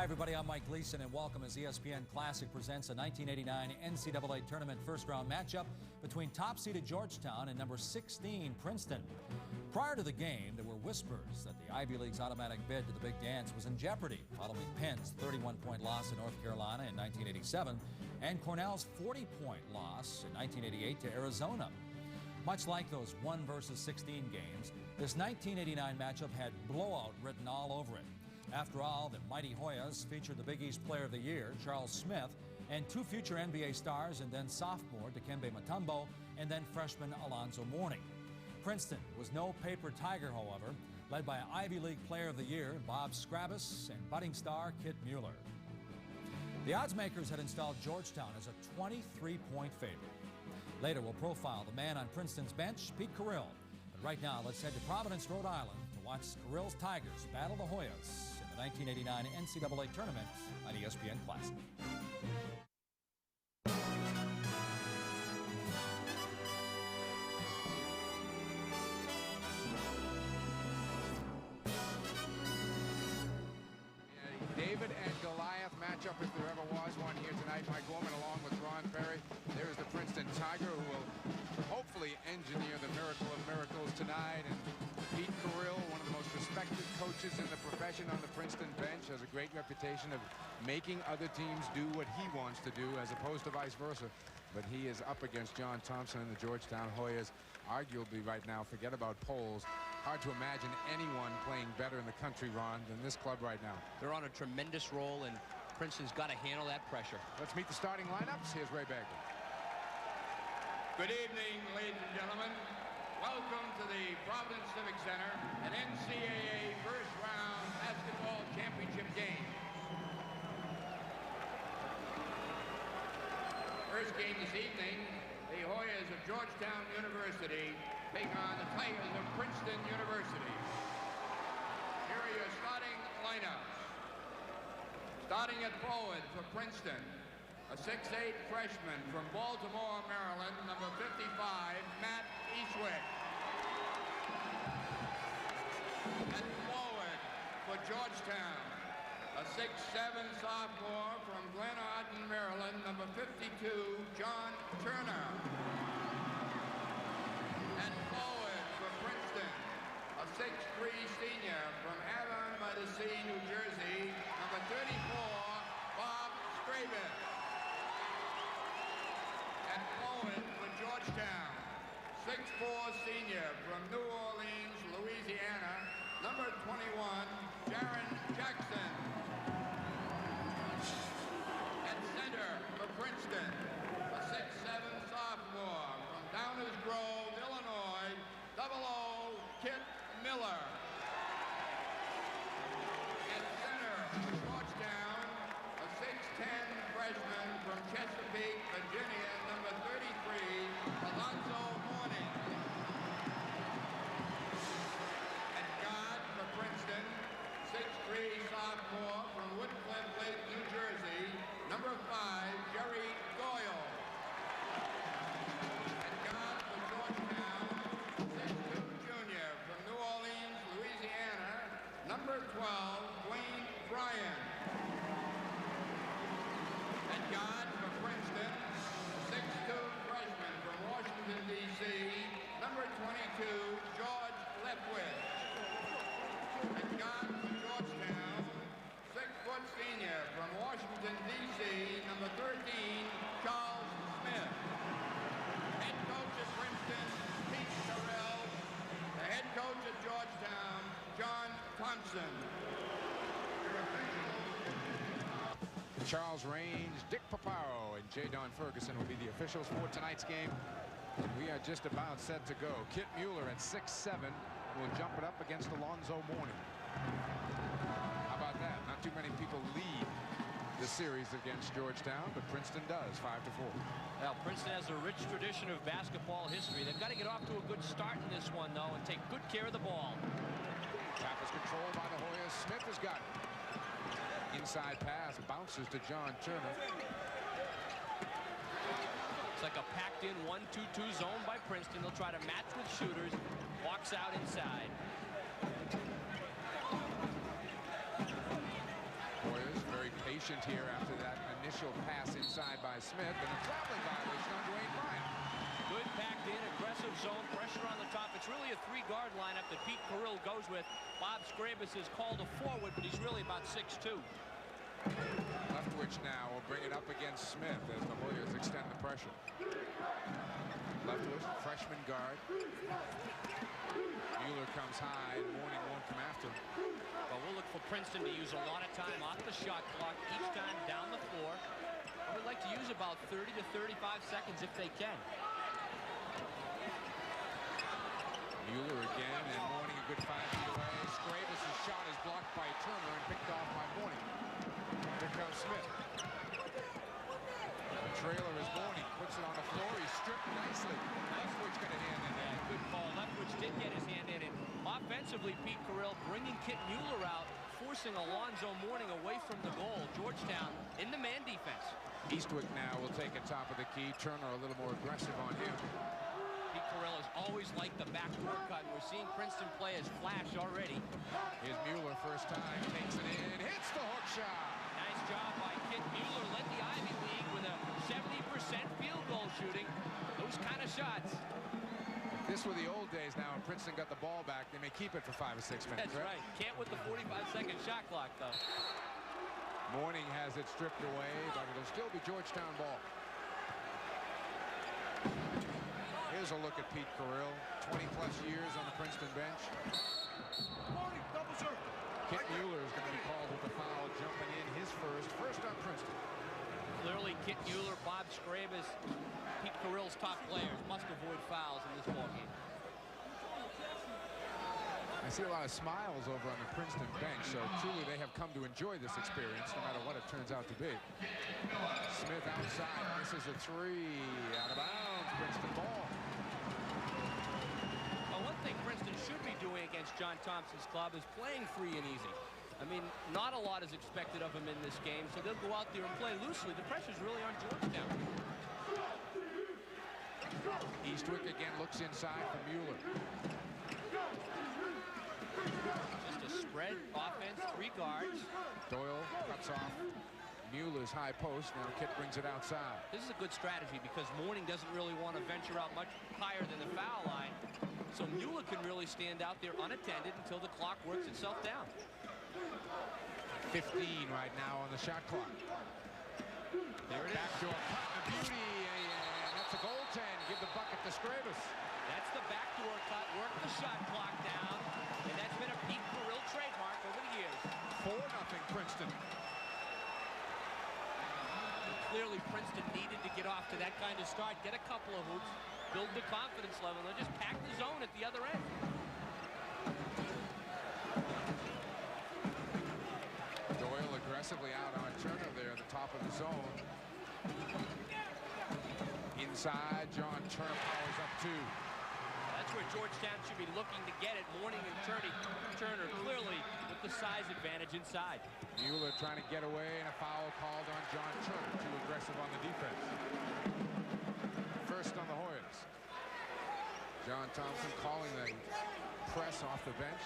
Hi, everybody. I'm Mike Gleason, and welcome as ESPN Classic presents a 1989 NCAA Tournament first-round matchup between top-seeded Georgetown and number 16 Princeton. Prior to the game, there were whispers that the Ivy League's automatic bid to the Big Dance was in jeopardy following Penn's 31-point loss in North Carolina in 1987 and Cornell's 40-point loss in 1988 to Arizona. Much like those 1 versus 16 games, this 1989 matchup had blowout written all over it. After all, the mighty Hoyas featured the Big East Player of the Year, Charles Smith, and 2 future NBA stars and then sophomore Dikembe Mutombo and then freshman Alonzo Mourning. Princeton was no paper tiger, however, led by Ivy League Player of the Year Bob Scrabis and budding star Kit Mueller. The odds makers had installed Georgetown as a 23-point favorite. Later, we'll profile the man on Princeton's bench, Pete Carrill. But right now, let's head to Providence, Rhode Island to watch Carrill's Tigers battle the Hoyas in the 1989 NCAA Tournament on ESPN Classic. David and Goliath matchup if there ever was one here tonight. Mike Gorman along with Ron Perry. There is the Princeton Tiger who will hopefully engineer the miracle of miracles tonight. And Pete Carrill, one of the most respected coaches in the profession on the Princeton bench, has a great reputation of making other teams do what he wants to do as opposed to vice versa. But he is up against John Thompson and the Georgetown Hoyas. Arguably right now, forget about polls. Hard to imagine anyone playing better in the country, Ron, than this club right now. They're on a tremendous roll, and Princeton's got to handle that pressure. Let's meet the starting lineups. Here's Ray Bagley. Good evening, ladies and gentlemen. Welcome to the Providence Civic Center, an NCAA first-round basketball championship game. First game this evening, the Hoyas of Georgetown University take on the Tigers of Princeton University. Here are your starting lineups. Starting at forward for Princeton, a 6'8" freshman from Baltimore, Maryland, number 55, Matt Eastwick. At forward for Georgetown, a 6'7" sophomore from Glen Arden, Maryland, number 52, John Turner. And forward for Princeton, a 6'3" senior from Avon-by-the-Sea, New Jersey, number 34, Bob Scrabis. And forward for Georgetown, 6'4" senior from New Orleans, Louisiana, number 21, Jaron Jackson. At center for Princeton, a 6'7" sophomore from Downers Grove, Illinois, 00, Kit Miller. At center for Georgetown, a 6'10" freshman from Chesapeake, Virginia, number 33, Alonzo Mourning. At guard for Princeton, 6'3" sophomore from Woodcliff Lake, New Jersey, number 5, Jerry Doyle. At guard for Georgetown, 6'2" junior from New Orleans, Louisiana, number 12, Wayne Bryan. At guard for Princeton, 6'2" freshman from Washington, D.C., number 22, George Lefwich. At guard for Georgetown, 6' senior from Washington, D.C., number 13, Charles Smith. Head coach at Princeton, Pete Carrill. The head coach at Georgetown, John Thompson. Charles Range, Dick Paparo, and J. Don Ferguson will be the officials for tonight's game. And we are just about set to go. Kit Mueller at 6'7" will jump it up against Alonzo Mourning. How about that? Not too many people lead the series against Georgetown, but Princeton does, 5-4. Well, Princeton has a rich tradition of basketball history. They've got to get off to a good start in this one, though, and take good care of the ball. Trap is controlled by the Hoyas. Smith has got it. Inside pass bounces to John Turner. It's like a packed-in 1-2-2 zone by Princeton. They'll try to match with shooters. Walks out inside. Hoyas patient here after that initial pass inside by Smith, and a traveling violation on Dwayne Bryant. Good packed in, aggressive zone, pressure on the top. It's really a three-guard lineup that Pete Carrill goes with. Bob Scrabus is called a forward, but he's really about 6'2". Leftwich now will bring it up against Smith as the Warriors extend the pressure. Leftwich, freshman guard. Mueller comes high, and Mourning won't come after him. Well, we'll look for Princeton to use a lot of time off the shot clock each time down the floor. I would like to use about 30 to 35 seconds if they can. Mueller again, and Mourning a good 5 feet away. Scrabus' shot is blocked by Turner and picked off by Mourning. Here comes Smith. The trailer is Mourning, puts it on the floor. He's stripped nicely. Leftwich got a hand in there. Good call. Leftwich did get his hand in it. Offensively, Pete Carrill bringing Kit Mueller out, forcing Alonzo Mourning away from the goal. Georgetown in the man defense. Eastwick now will take it top of the key. Turner a little more aggressive on him. Pete Carrill has always liked the backdoor cut, and we're seeing Princeton play as flash already. Here's Mueller first time, takes it in, hits the hook shot. Nice job by Kit Mueller. Led the Ivy League with a 70% field goal shooting. Those kind of shots. If this were the old days now and Princeton got the ball back, they may keep it for 5 or 6 minutes. That's right. Can't with the 45-second shot clock, though. Mourning has it stripped away, but it'll still be Georgetown ball. Here's a look at Pete Carrill, 20-plus years on the Princeton bench. Kit Mueller is going to be called with the foul, jumping in his first on Princeton. Clearly, Kit Mueller, Bob Scrabus, Pete Carrill's top players must avoid fouls in this ballgame. I see a lot of smiles over on the Princeton bench, so truly they have come to enjoy this experience, no matter what it turns out to be. Smith outside, misses a three, out of bounds, Princeton ball. Well, one thing Princeton should be doing against John Thompson's club is playing free and easy. I mean, not a lot is expected of him in this game, so they'll go out there and play loosely. The pressure's really on Georgetown. Eastwick again looks inside for Mueller. Just a spread offense, 3 guards. Doyle cuts off Mueller's high post. Now Kit brings it outside. This is a good strategy because Mourning doesn't really want to venture out much higher than the foul line. So Mueller can really stand out there unattended until the clock works itself down. 15 right now on the shot clock. There it is. Backdoor cut, a beauty, and that's a goaltend. Give the bucket to Scrabus. That's the backdoor cut, work the shot clock down, and that's been a Pete Carrill trademark over the years. 4-0 Princeton. Clearly, Princeton needed to get off to that kind of start, get a couple of hoops, build the confidence level, and just pack the zone at the other end. Doyle aggressively out on Turner there at the top of the zone. Inside, John Turner powers up 2. That's where Georgetown should be looking to get it. Mourning and Turner clearly with the size advantage inside. Mueller trying to get away, and a foul called on John Turner. Too aggressive on the defense. First on the Hoyas. John Thompson calling the press off the bench.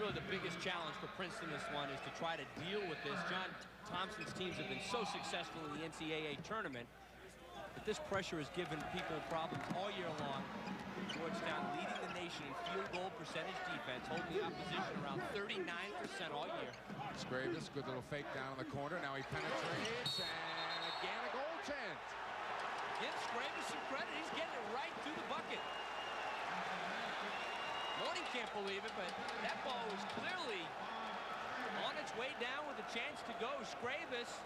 Really the biggest challenge for Princeton this one is to try to deal with this. John Thompson's teams have been so successful in the NCAA tournament, but this pressure has given people problems all year long. Georgetown leading the nation in field goal percentage defense, holding the opposition around 39% all year. Scrabus, good little fake down in the corner. Now he penetrates, and again a goaltend. Give Scrabus some credit. He's getting it right to the bucket. Mourning can't believe it, but that ball was clearly on its way down with a chance to go. Scrabus,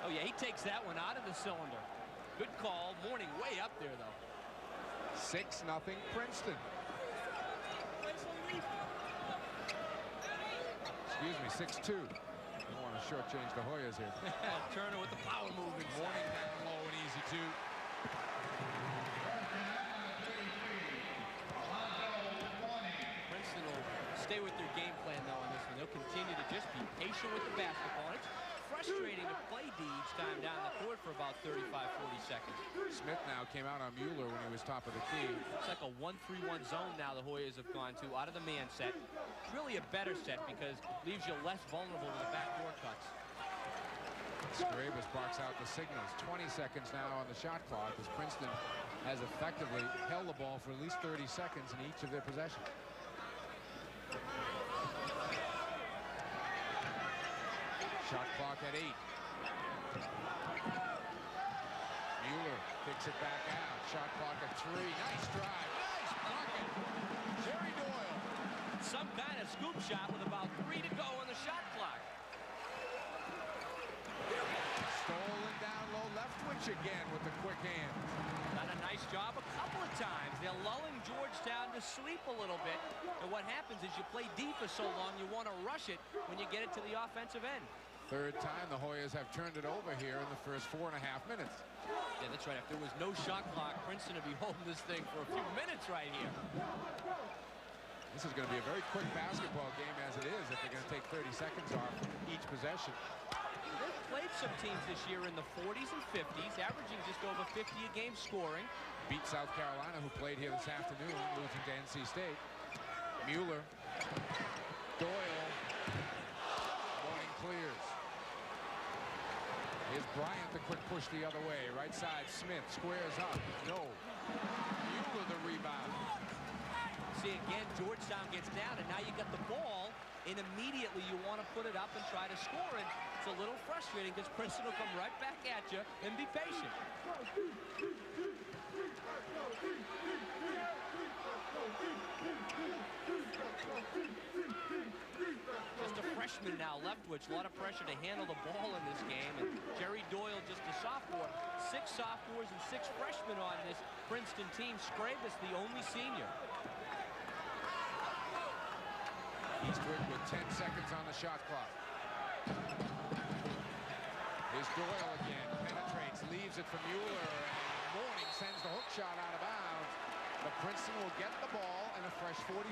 oh yeah, he takes that one out of the cylinder. Good call. Mourning way up there, though. 6-0 Princeton. Excuse me, 6-2. I don't want to shortchange the Hoyas here. Turner with the power move. Mourning down low and easy, too. Princeton will stay with their game plan, though, on this one. They'll continue to just be patient with the basketball. It's frustrating to play D each time down the court for about 35, 40 seconds. Smith now came out on Mueller when he was top of the key. It's like a 1-3-1 zone now the Hoyas have gone to out of the man set. It's really a better set because it leaves you less vulnerable to the backdoor cuts. Scrabus barks out the signals. 20 seconds now on the shot clock as Princeton has effectively held the ball for at least 30 seconds in each of their possessions. Shot clock at 8. Mueller kicks it back out. Shot clock at 3. Nice drive. Nice pocket. Jerry Doyle. Some kind of scoop shot with about 3 to go on the shot clock. Stolen down low. Leftwich again with the quick hand. Done a nice job a couple of times. They're lulling Georgetown to sleep a little bit. And what happens is you play D for so long, you want to rush it when you get it to the offensive end. Third time the Hoyas have turned it over here in the first 4.5 minutes. Yeah, that's right. If there was no shot clock, Princeton would be holding this thing for a few minutes right here. This is going to be a very quick basketball game as it is if they're going to take 30 seconds off each possession. They've played some teams this year in the 40s and 50s, averaging just over 50 a game scoring. Beat South Carolina, who played here this afternoon, losing to NC State. Mueller. Doyle. Morning clears. Here's Bryant, the quick push the other way. Right side, Smith squares up. No. Mueller the rebound. See, again, Georgetown gets down, and now you got the ball, and immediately you want to put it up and try to score it. It's a little frustrating because Princeton will come right back at you and be patient. Just a freshman now, Leftwich. A lot of pressure to handle the ball in this game. And Jerry Doyle, just a sophomore. 6 sophomores and 6 freshmen on this Princeton team. Scrabus, the only senior. Eastwood with 10 seconds on the shot clock. Here's Doyle again. Penetrates, leaves it for Mueller. And Morning sends the hook shot out of bounds. But Princeton will get the ball and a fresh 45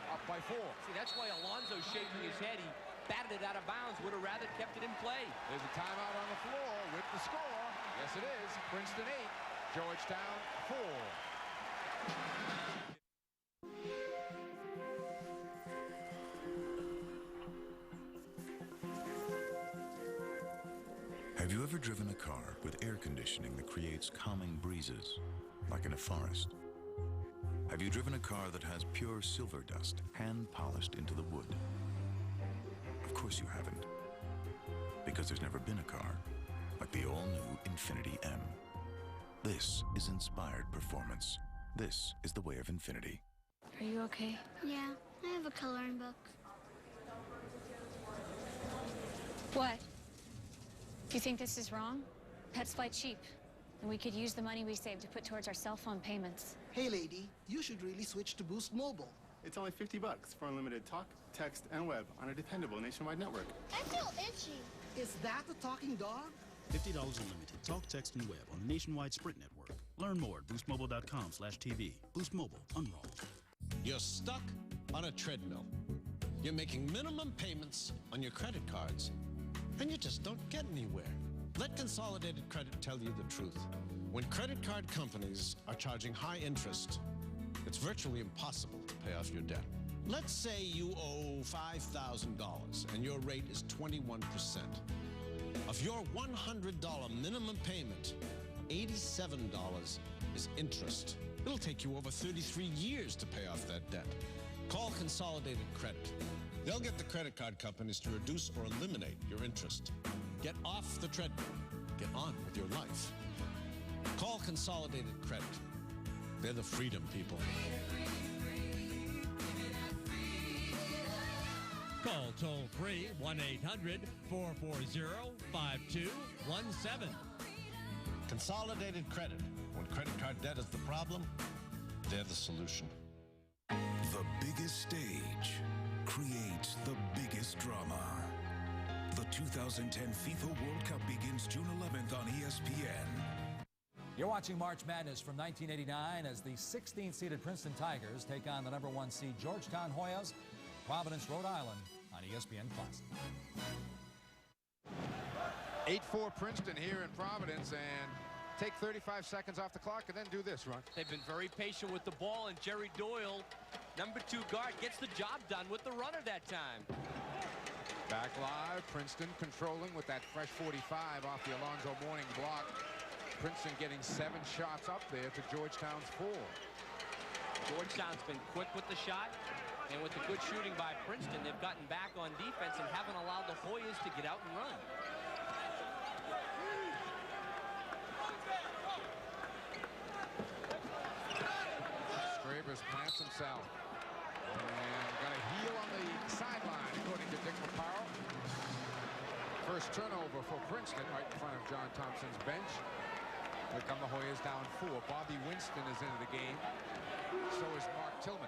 up by 4. See, that's why Alonzo's shaking his head. He batted it out of bounds. Would have rather kept it in play. There's a timeout on the floor with the score. Yes, it is. Princeton 8, Georgetown 4. Have you ever driven a car with air conditioning that creates calming breezes, like in a forest? Have you driven a car that has pure silver dust hand-polished into the wood? Of course you haven't, because there's never been a car like the all-new Infiniti M. This is inspired performance. This is the way of Infiniti. Are you okay? Yeah, I have a coloring book. What? You think this is wrong? Pets fly cheap, and we could use the money we save to put towards our cell phone payments. Hey lady, you should really switch to Boost Mobile. It's only $50 for unlimited talk, text, and web on a dependable nationwide network. I feel itchy. Is that a talking dog? $50 unlimited talk, text, and web on the nationwide Sprint network. Learn more at boostmobile.com/TV. Boost Mobile, unroll. You're stuck on a treadmill. You're making minimum payments on your credit cards, and you just don't get anywhere. Let Consolidated Credit tell you the truth. When credit card companies are charging high interest, it's virtually impossible to pay off your debt. Let's say you owe $5,000 and your rate is 21%. Of your $100 minimum payment, $87 is interest. It'll take you over 33 years to pay off that debt. Call Consolidated Credit. They'll get the credit card companies to reduce or eliminate your interest. Get off the treadmill. Get on with your life. Call Consolidated Credit. They're the freedom people. Call toll-free 1-800-440-5217. Consolidated Credit. When credit card debt is the problem, they're the solution. The biggest stage creates the biggest drama. The 2010 FIFA World Cup begins June 11th on ESPN. You're watching March Madness from 1989 as the 16th-seeded Princeton Tigers take on the #1 seed Georgetown Hoyas, Providence, Rhode Island on ESPN Classic. 8-4 Princeton here in Providence, and take 35 seconds off the clock and then do this, Ron. They've been very patient with the ball, and Jerry Doyle, number 2 guard, gets the job done with the runner that time. Back live, Princeton controlling with that fresh 45 off the Alonzo Mourning block. Princeton getting 7 shots up there to Georgetown's 4. Georgetown's been quick with the shot, and with the good shooting by Princeton, they've gotten back on defense and haven't allowed the Hoyas to get out and run. Scravers plants himself. And got a heel on the sideline, according to Dick McCarroll. First turnover for Princeton, right in front of John Thompson's bench. Here come the Hoyas down 4. Bobby Winston is into the game. So is Mark Tillman.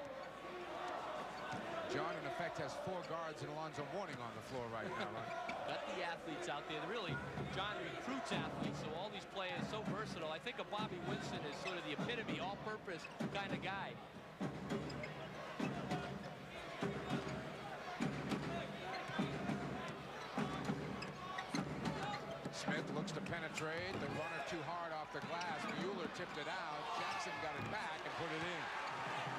John, in effect, has 4 guards and Alonzo Mourning on the floor right now, right? Got the athletes out there. Really, John recruits athletes, so all these players so versatile. I think of Bobby Winston as sort of the epitome, all-purpose kind of guy. Smith looks to penetrate. The runner too hard off the glass. Mueller tipped it out. Jackson got it back and put it in.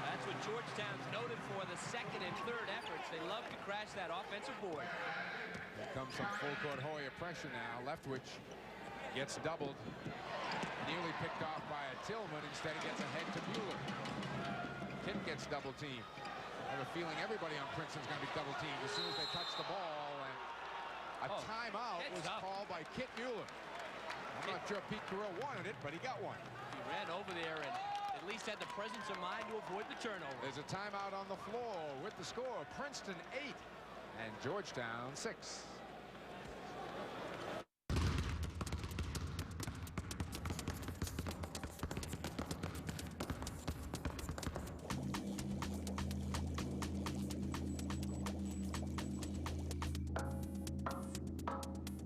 That's what Georgetown's noted for, the second and third efforts. They love to crash that offensive board. Here comes some full-court Hoya pressure now. Leftwich gets doubled. Nearly picked off by a Tillman. Instead, he gets ahead to Mueller. Kit gets double-teamed. I have a feeling everybody on Princeton's going to be double-teamed as soon as they touch the ball. And a timeout was called by Kit Mueller. I'm not sure Pete Carrill wanted it, but he got one. He ran over there and at least had the presence of mind to avoid the turnover. There's a timeout on the floor with the score. Princeton 8 and Georgetown 6.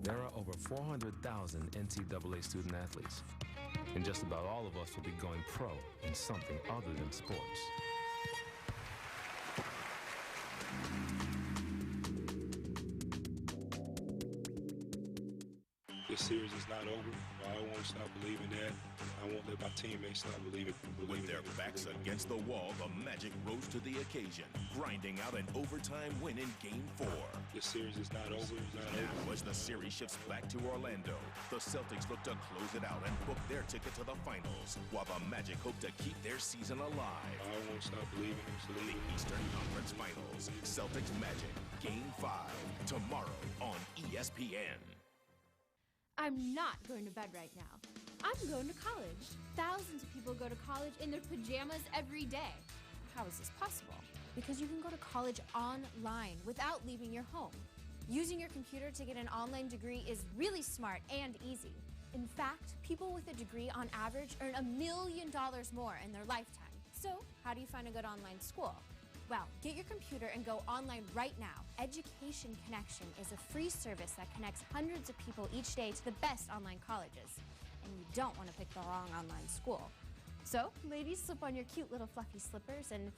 There are over 400,000 NCAA student athletes, and just about all of us will be going pro in something other than sports. This series is not over. I won't stop believing that. I won't let my teammates stop believing. With their backs against the wall, the Magic rose to the occasion, grinding out an overtime win in Game 4. This series is not over. It's not over. As the series shifts back to Orlando, the Celtics look to close it out and book their ticket to the finals, while the Magic hope to keep their season alive. I won't stop believing. The Eastern Conference Finals, Celtics Magic, Game 5, tomorrow on ESPN. I'm not going to bed right now. I'm going to college. Thousands of people go to college in their pajamas every day. How is this possible? Because you can go to college online without leaving your home. Using your computer to get an online degree is really smart and easy. In fact, people with a degree on average earn $1 million more in their lifetime. So, how do you find a good online school? Well, get your computer and go online right now. Education Connection is a free service that connects hundreds of people each day to the best online colleges. And you don't want to pick the wrong online school. So, ladies, slip on your cute little fluffy slippers, and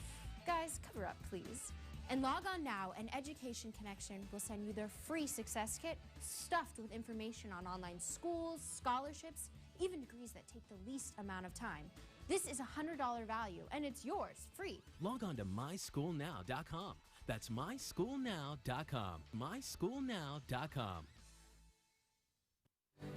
guys, cover up, please. And log on now, and Education Connection will send you their free success kit stuffed with information on online schools, scholarships, even degrees that take the least amount of time. This is a $100 value, and it's yours, free. Log on to myschoolnow.com. That's myschoolnow.com. myschoolnow.com.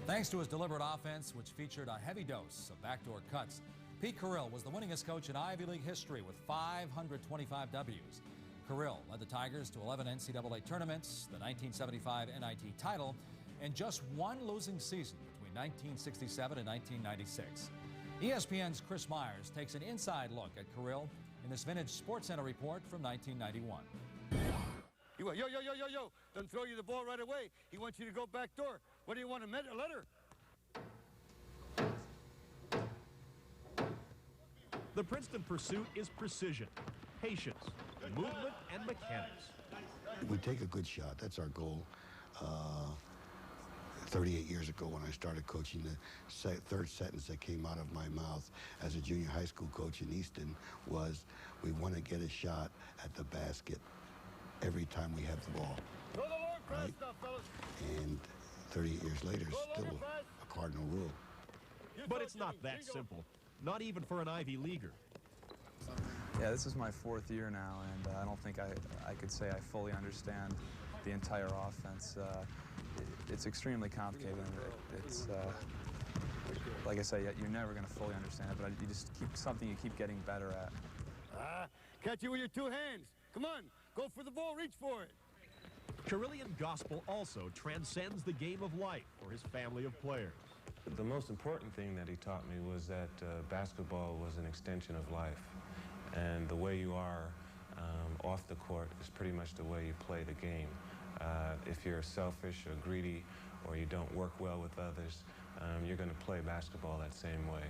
Thanks to his deliberate offense, which featured a heavy dose of backdoor cuts, Pete Carrill was the winningest coach in Ivy League history with 525 W's. Carrill led the Tigers to 11 NCAA tournaments, the 1975 NIT title, and just one losing season between 1967 and 1996. ESPN's Chris Myers takes an inside look at Carrill in this vintage SportsCenter report from 1991. He went, yo, doesn't throw you the ball right away. He wants you to go back door. What do you want, a letter? The Princeton pursuit is precision, patience, movement, and mechanics. We take a good shot. That's our goal. 38 years ago when I started coaching, the third sentence that came out of my mouth as a junior high school coach in Easton was, we want to get a shot at the basket every time we have the ball. Throw the long cross right? stuff, fellas. And 38 years later, still a cardinal rule. But it's not that simple, not even for an Ivy Leaguer. Yeah, this is my 4th year now, and I don't think I could say I fully understand the entire offense. It's extremely complicated. It's like I say, you're never going to fully understand it, but you just keep something you keep getting better at. Catch it with your 2 hands. Come on, go for the ball, reach for it. Carillion Gospel also transcends the game of life for his family of players. The most important thing that he taught me was that basketball was an extension of life. And the way you are off the court is pretty much the way you play the game. If you're selfish or greedy or you don't work well with others, you're going to play basketball that same way.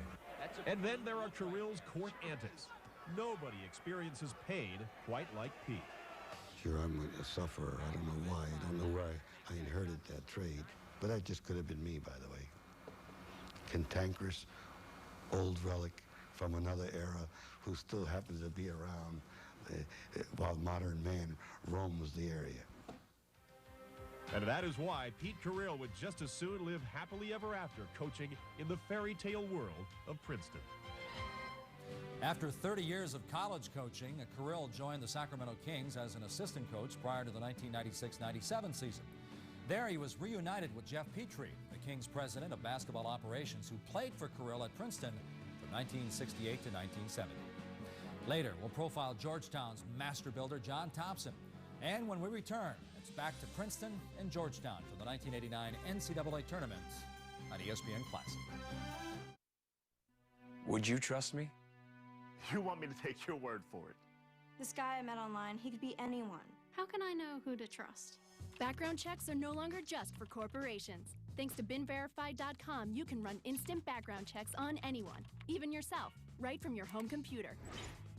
And then there are Carill's court antics. Nobody experiences pain quite like Pete. Sure, I'm a sufferer. I don't know why. I don't know where I inherited that trait. But that just could have been me, by the way. Cantankerous, old relic from another era who still happens to be around while modern man roams the area. And that is why Pete Carill would just as soon live happily ever after coaching in the fairy tale world of Princeton. After 30 years of college coaching, Carill joined the Sacramento Kings as an assistant coach prior to the 1996-97 season. There he was reunited with Jeff Petrie, the Kings president of basketball operations, who played for Carill at Princeton from 1968 to 1970. Later, we'll profile Georgetown's master builder, John Thompson. And when we return, it's back to Princeton and Georgetown for the 1989 NCAA tournament on ESPN Classic. Would you trust me? You want me to take your word for it? This guy I met online, he could be anyone. How can I know who to trust? Background checks are no longer just for corporations. Thanks to BeenVerified.com, you can run instant background checks on anyone, even yourself, right from your home computer.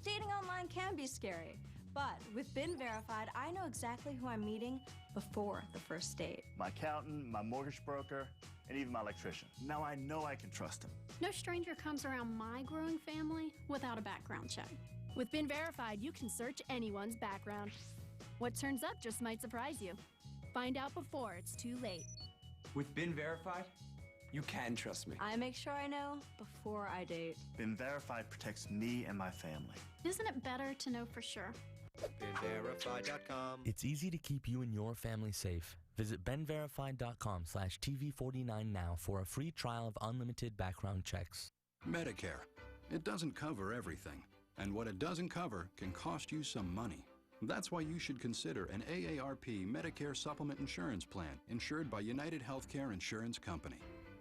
Dating online can be scary, but with Been Verified, I know exactly who I'm meeting before the first date. My accountant, my mortgage broker, and even my electrician. Now I know I can trust him. No stranger comes around my growing family without a background check. With Been Verified, you can search anyone's background. What turns up just might surprise you. Find out before it's too late. With Been Verified, you can trust me. I make sure I know before I date. Been Verified protects me and my family. Isn't it better to know for sure? BeenVerified.com. It's easy to keep you and your family safe. Visit BeenVerified.com/TV49 now for a free trial of unlimited background checks. Medicare. It doesn't cover everything. And what it doesn't cover can cost you some money. That's why you should consider an AARP Medicare Supplement Insurance Plan insured by United Healthcare Insurance Company.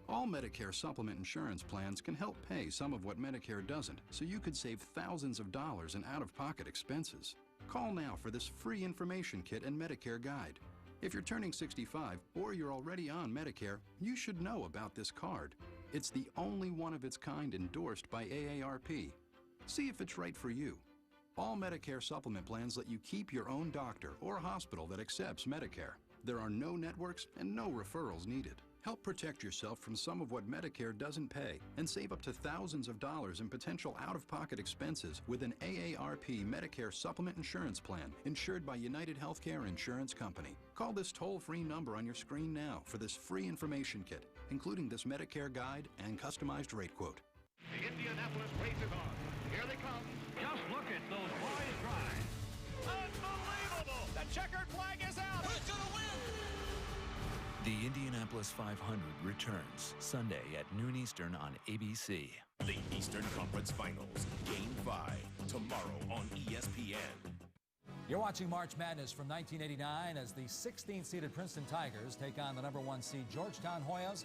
All Medicare supplement insurance plans can help pay some of what Medicare doesn't, so you could save thousands of dollars in out-of-pocket expenses. Call now for this free information kit and Medicare guide. If you're turning 65 or you're already on Medicare, you should know about this card. It's the only one of its kind endorsed by AARP. See if it's right for you. All Medicare supplement plans let you keep your own doctor or hospital that accepts Medicare. There are no networks and no referrals needed. Help protect yourself from some of what Medicare doesn't pay and save up to thousands of dollars in potential out-of-pocket expenses with an AARP Medicare Supplement Insurance Plan insured by United Healthcare Insurance Company. Call this toll-free number on your screen now for this free information kit, including this Medicare guide and customized rate quote. The Indianapolis race is on. Here they come. Just look at those boys drive. Unbelievable! The checkered flag is out. Who's going to win? The Indianapolis 500 returns Sunday at noon Eastern on ABC. The Eastern Conference Finals, Game 5, tomorrow on ESPN. You're watching March Madness from 1989 as the 16th-seeded Princeton Tigers take on the #1 seed Georgetown Hoyas,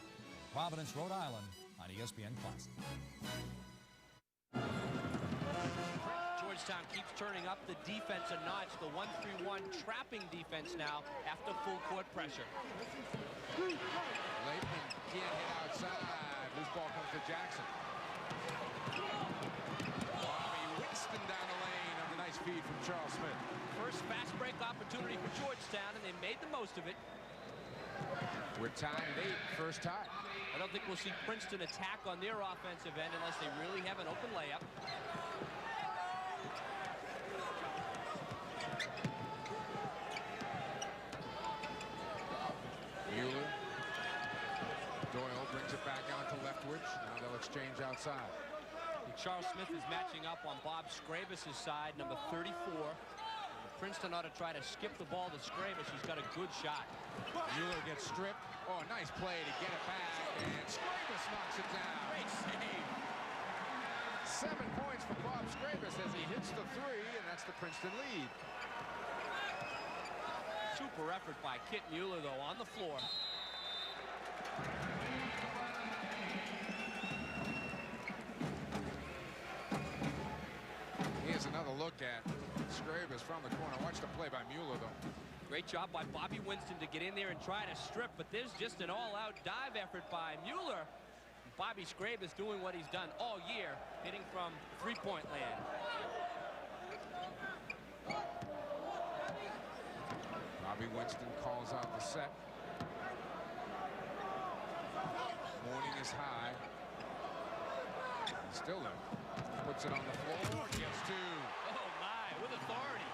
Providence, Rhode Island on ESPN Classic. Georgetown keeps turning up the defense a notch. The 1-3-1 trapping defense now after full court pressure. Latham can't hit outside. Loose ball comes to Jackson. Bobby Winston down the lane on the nice feed from Charles Smith. First fast break opportunity for Georgetown, and they made the most of it. We're tied at 8, first tie. I don't think we'll see Princeton attack on their offensive end unless they really have an open layup. Mueller outside. Charles Smith is matching up on Bob Scravis' side, number 34. Princeton ought to try to skip the ball to Scravis, who's got a good shot. Mueller gets stripped. Oh, a nice play to get it back, and Scravis knocks it down. Great save. 7 points for Bob Scravis as he hits the 3, and that's the Princeton lead. Super effort by Kit Mueller, though, on the floor. Here's another look at Scravis from the corner. Watch the play by Mueller, though. Great job by Bobby Winston to get in there and try to strip, but there's just an all-out dive effort by Mueller. Bobby Scravis doing what he's done all year, hitting from three-point land. Bobby Winston calls out the set. Morning is high. Still there. Puts it on the floor. Gets 2. Oh, my, with authority.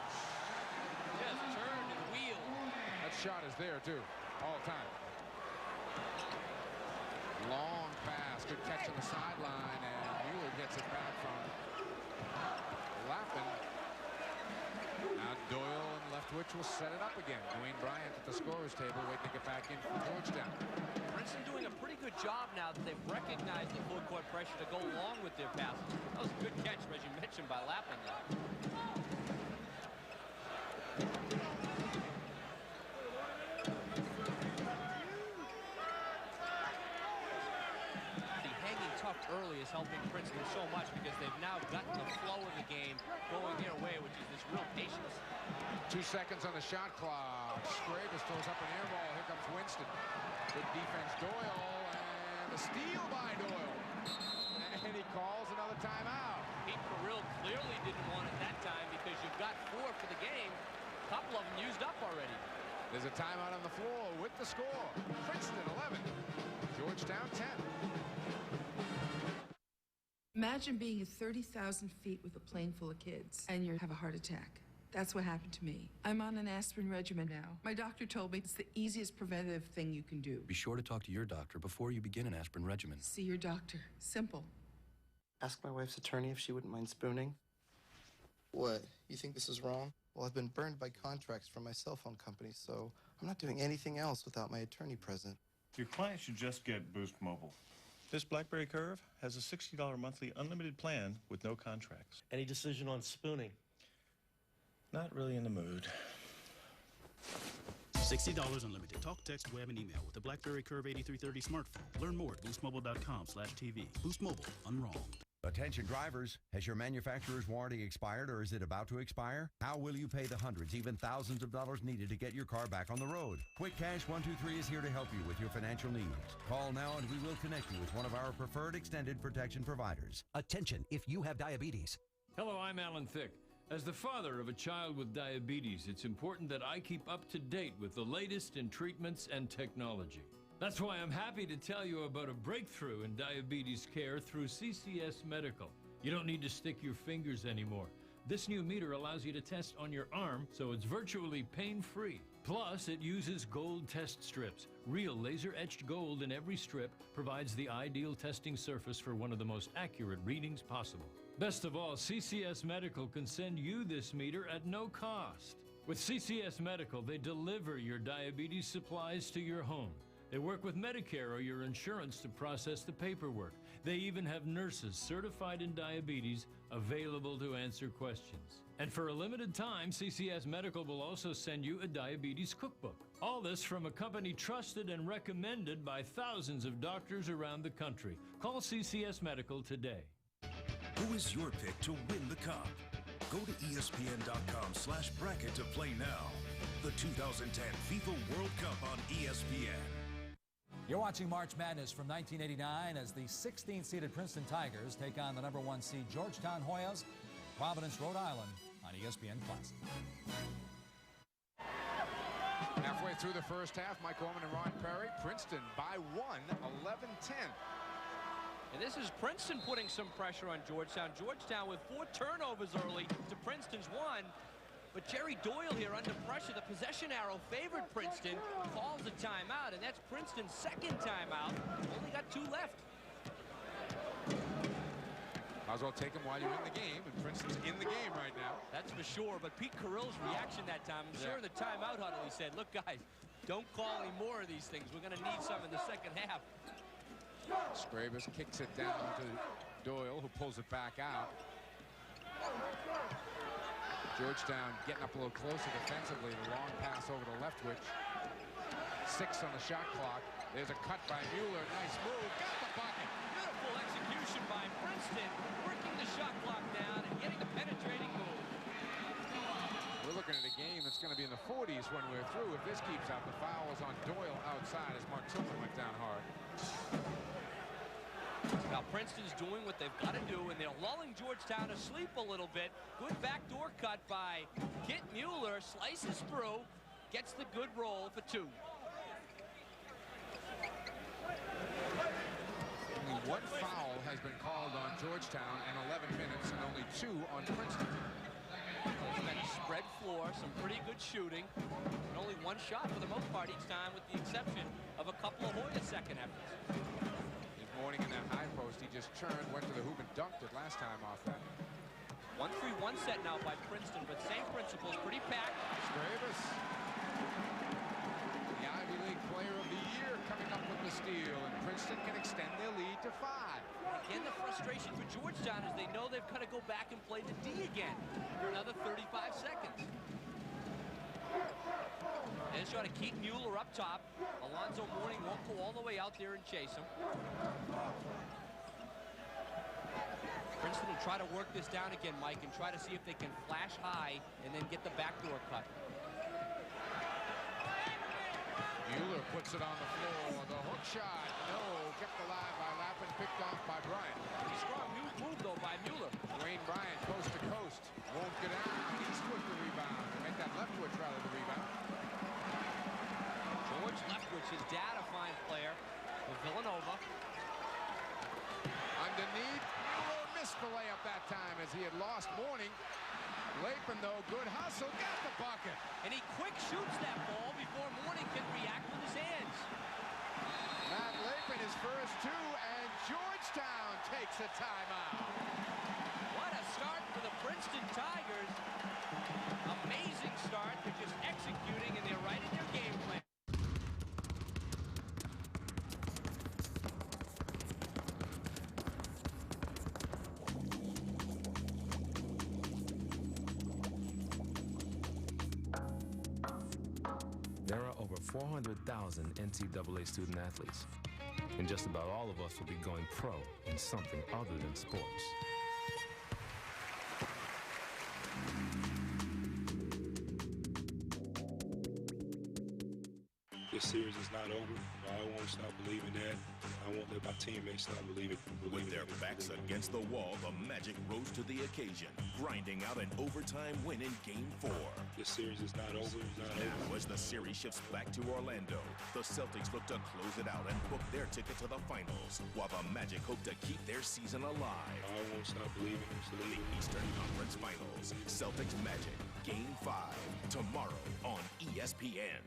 Just turned and wheeled. That shot is there, too, all time. Long pass. Good catch on the sideline, and Mueller gets it back from Lappin. Now Doyle and Leftwich will set it up again. Dwayne Bryant at the scorer's table waiting to get back in from Georgetown. Princeton doing a pretty good job now that they've recognized the full court pressure to go along with their passes. That was a good catch, as you mentioned, by Lappin. Early is helping Princeton so much because they've now gotten the flow of the game going their way, which is this real patience. 2 seconds on the shot clock. Scravis throws up an air ball. Here comes Winston. Good defense, Doyle, and a steal by Doyle. And he calls another timeout. Pete Carrill clearly didn't want it that time because you've got 4 for the game. A couple of them used up already. There's a timeout on the floor with the score. Princeton 11, Georgetown 10. Imagine being at 30,000 feet with a plane full of kids and you have a heart attack. That's what happened to me. I'm on an aspirin regimen now. My doctor told me it's the easiest preventative thing you can do. Be sure to talk to your doctor before you begin an aspirin regimen. See your doctor. Simple. Ask my wife's attorney if she wouldn't mind spooning. What? You think this is wrong? Well, I've been burned by contracts from my cell phone company, so I'm not doing anything else without my attorney present. Your client should just get Boost Mobile. This BlackBerry Curve has a $60 monthly unlimited plan with no contracts. Any decision on spooning? Not really in the mood. $60 unlimited talk, text, web, and email with the BlackBerry Curve 8330 smartphone. Learn more at boostmobile.com/TV. Boost Mobile, unwronged. Attention drivers, has your manufacturer's warranty expired or is it about to expire? How will you pay the hundreds, even thousands of dollars needed to get your car back on the road? Quick Cash 123 is here to help you with your financial needs. Call now and we will connect you with one of our preferred extended protection providers. Attention if you have diabetes. Hello, I'm Alan Thicke. As the father of a child with diabetes, it's important that I keep up to date with the latest in treatments and technology. That's why I'm happy to tell you about a breakthrough in diabetes care through CCS Medical. You don't need to stick your fingers anymore. This new meter allows you to test on your arm, so it's virtually pain-free. Plus, it uses gold test strips. Real laser-etched gold in every strip provides the ideal testing surface for one of the most accurate readings possible. Best of all, CCS Medical can send you this meter at no cost. With CCS Medical, they deliver your diabetes supplies to your home. They work with Medicare or your insurance to process the paperwork. They even have nurses certified in diabetes available to answer questions. And for a limited time, CCS Medical will also send you a diabetes cookbook. All this from a company trusted and recommended by thousands of doctors around the country. Call CCS Medical today. Who is your pick to win the cup? Go to ESPN.com/bracket to play now. The 2010 FIFA World Cup on ESPN. You're watching March Madness from 1989 as the 16th-seeded Princeton Tigers take on the #1 seed Georgetown Hoyas, Providence, Rhode Island on ESPN Classic. Halfway through the first half, Mike Orman and Ron Perry. Princeton by 1, 11-10. And this is Princeton putting some pressure on Georgetown. Georgetown with 4 turnovers early to Princeton's 1. But Jerry Doyle here under pressure. The possession arrow favored Princeton. Calls a timeout, and that's Princeton's second timeout. Only got 2 left. Might as well take them while you're in the game, and Princeton's in the game right now. That's for sure, but Pete Carrill's reaction that time, I'm sure in the timeout huddle he said, look guys, don't call any more of these things. We're going to need some in the second half. Scrabus kicks it down to Doyle, who pulls it back out. Georgetown getting up a little closer defensively. The long pass over to Leftwich. 6 on the shot clock. There's a cut by Mueller. Nice move. Got the bucket. Beautiful execution by Princeton, working the shot clock down and getting a penetrating move. We're looking at a game that's going to be in the 40s when we're through. If this keeps up, the foul is on Doyle outside as Mark Tillman went down hard. Now Princeton's doing what they've got to do, and they're lulling Georgetown to sleep a little bit. Good backdoor cut by Kit Mueller. Slices through, gets the good roll for 2. Only 1 foul has been called on Georgetown in 11 minutes, and only 2 on Princeton. It's been a spread floor, some pretty good shooting, and only 1 shot for the most part each time, with the exception of a couple of Hoya second efforts. Morning in that high post, he just churned, went to the hoop and dunked it last time off that. 1-3-1 set now by Princeton, but same principles, pretty packed. Scrabus, the Ivy League Player of the Year, coming up with the steal, and Princeton can extend their lead to 5. Again, the frustration for Georgetown is they know they've got to go back and play the D again for another 35 seconds. And try to keep Mueller up top. Alonzo Mourning won't go all the way out there and chase him. Princeton will try to work this down again, Mike, and try to see if they can flash high and then get the backdoor cut. Mueller puts it on the floor. The hook shot, no. Kept alive by Lappin, picked off by Bryant. Pretty strong move, though, by Mueller. Wayne Bryant, coast to coast. Won't get out. Eastwood the rebound. Make that Leftwich rather the rebound. George Leftwich, his dad, a fine player for Villanova. Underneath, Mueller missed the layup that time as he had lost Mourning. Lappin, though, good hustle, got the bucket. And he quick shoots that ball before Mourning can react with his hands. Matt Lappin, his first 2, and Georgetown takes a timeout. What a start for the Princeton Tigers. Amazing start. They're just executing, and they're right in their game plan. There are over 400,000 NCAA student athletes, and just about all of us will be going pro in something other than sports. This series is not over. I won't stop believing that. I won't let my teammates stop believing With their backs against the wall, the Magic rose to the occasion, grinding out an overtime win in Game 4. This series is not over. Now, as the series shifts back to Orlando, the Celtics look to close it out and book their ticket to the finals, while the Magic hope to keep their season alive. I won't stop believing. The Eastern Conference Finals, Celtics Magic, Game 5, tomorrow on ESPN.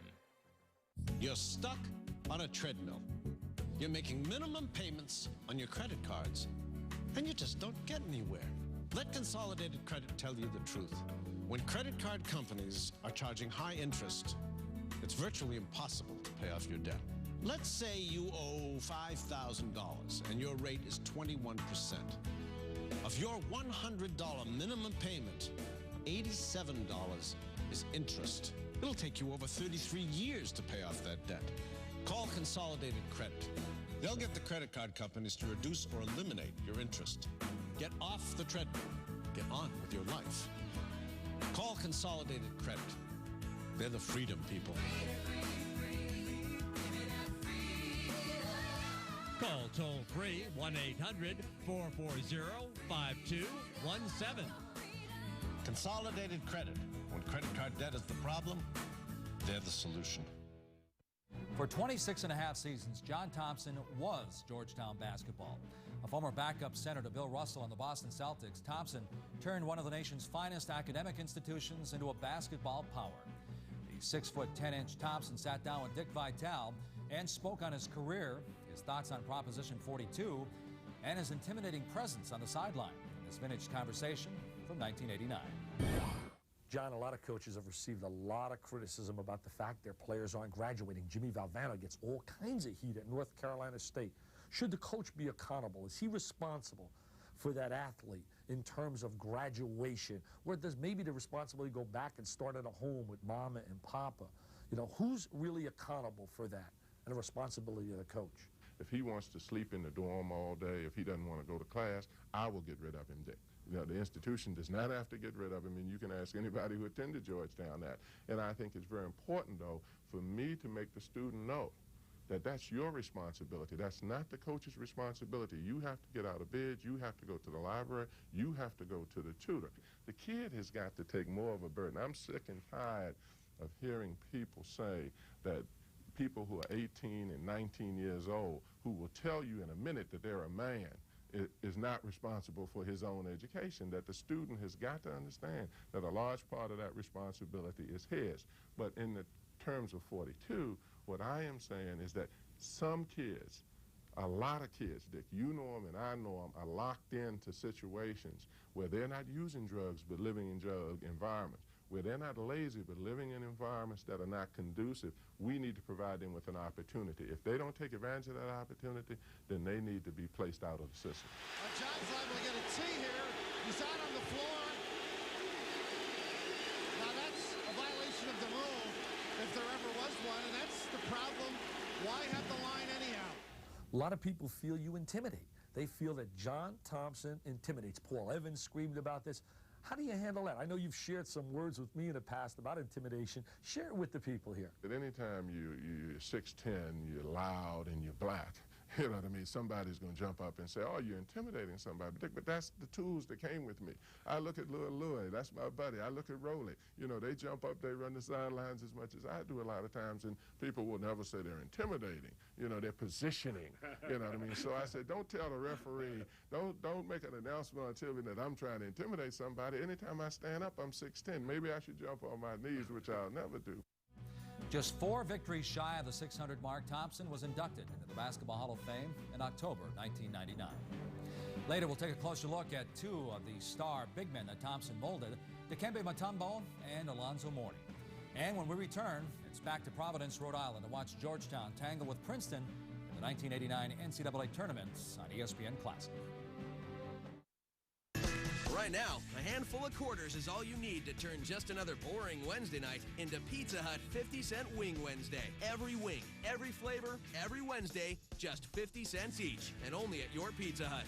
You're stuck on a treadmill. You're making minimum payments on your credit cards, and you just don't get anywhere. Let Consolidated Credit tell you the truth. When credit card companies are charging high interest, it's virtually impossible to pay off your debt. Let's say you owe $5,000 and your rate is 21%. Of your $100 minimum payment, $87 is interest. It'll take you over 33 years to pay off that debt. Call Consolidated Credit. They'll get the credit card companies to reduce or eliminate your interest. Get off the treadmill. Get on with your life. Call Consolidated Credit. They're the freedom people. Call toll-free 1-800-440-5217. Consolidated Credit. When credit card debt is the problem, they're the solution. For 26 and a half seasons, John Thompson was Georgetown basketball. A former backup center to Bill Russell and the Boston Celtics, Thompson turned one of the nation's finest academic institutions into a basketball power. The 6', 10" Thompson sat down with Dick Vitale and spoke on his career, his thoughts on Proposition 42, and his intimidating presence on the sideline. this vintage conversation from 1989. John, a lot of coaches have received a lot of criticism about the fact their players aren't graduating. Jimmy Valvano gets all kinds of heat at North Carolina State. Should the coach be accountable? Is he responsible for that athlete in terms of graduation? Or does maybe the responsibility go back and start at a home with mama and papa? You know, who's really accountable for that and the responsibility of the coach? If he wants to sleep in the dorm all day, if he doesn't want to go to class, I will get rid of him, Dick. You know, the institution does not have to get rid of him, and you can ask anybody who attended Georgetown that. And I think it's very important, though, for me to make the student know that that's your responsibility. That's not the coach's responsibility. You have to get out of bed. You have to go to the library. You have to go to the tutor. The kid has got to take more of a burden. I'm sick and tired of hearing people say that people who are 18 and 19 years old who will tell you in a minute that they're a man is not responsible for his own education, that the student has got to understand that a large part of that responsibility is his. But in the terms of 42, what I am saying is that some kids, a lot of kids, Dick, you know them and I know them, are locked into situations where they're not using drugs but living in drug environments, where they're not lazy but living in environments that are not conducive. We need to provide them with an opportunity. If they don't take advantage of that opportunity, then they need to be placed out of the system. John's liable to get a tee here. He's out on the floor. Now that's a violation of the rule, if there ever was one, and that's the problem. Why have the line anyhow? A lot of people feel you intimidate. They feel that John Thompson intimidates. Paul Evans screamed about this. How do you handle that? I know you've shared some words with me in the past about intimidation. Share it with the people here. At any time you're 6'10", you're loud, and you're black, you know what I mean? Somebody's going to jump up and say, oh, you're intimidating somebody. But that's the tools that came with me. I look at Louis, that's my buddy. I look at Roley. You know, they jump up, they run the sidelines as much as I do a lot of times, and people will never say they're intimidating. You know, they're positioning, you know what I mean? So I said, don't tell the referee, don't make an announcement on TV that I'm trying to intimidate somebody. Anytime I stand up, I'm 6'10". Maybe I should jump on my knees, which I'll never do. Just 4 victories shy of the 600 mark, Thompson was inducted into the Basketball Hall of Fame in October 1999. Later, we'll take a closer look at 2 of the star big men that Thompson molded, Dikembe Mutombo and Alonzo Mourning. And when we return, it's back to Providence, Rhode Island to watch Georgetown tangle with Princeton in the 1989 NCAA tournament on ESPN Classic. Right now, a handful of quarters is all you need to turn just another boring Wednesday night into Pizza Hut 50-cent Wing Wednesday. Every wing, every flavor, every Wednesday, just 50 cents each, and only at your Pizza Hut.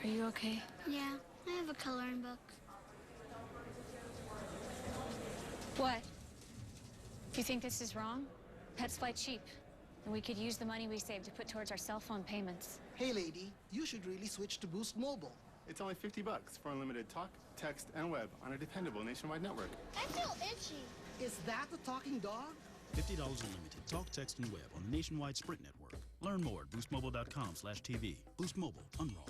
Are you okay? Yeah, I have a coloring book. What? If you think this is wrong, pets fly cheap. And we could use the money we saved to put towards our cell phone payments. Hey, lady, you should really switch to Boost Mobile. It's only $50 for unlimited talk, text, and web on a dependable nationwide network. I feel itchy. Is that a talking dog? $50 unlimited talk, text, and web on the nationwide Sprint network. Learn more at boostmobile.com/TV. Boost Mobile, unroll.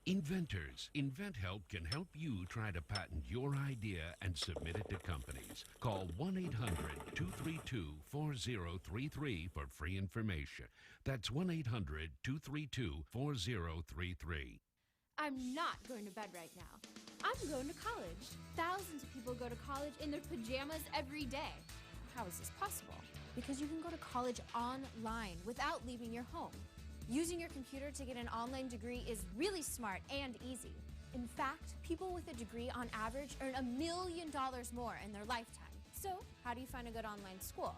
Inventors. InventHelp can help you try to patent your idea and submit it to companies. Call 1-800-232-4033 for free information. That's 1-800-232-4033. I'm not going to bed right now. I'm going to college. Thousands of people go to college in their pajamas every day. How is this possible? Because you can go to college online without leaving your home. Using your computer to get an online degree is really smart and easy. In fact, people with a degree on average earn $1 million more in their lifetime. So, how do you find a good online school?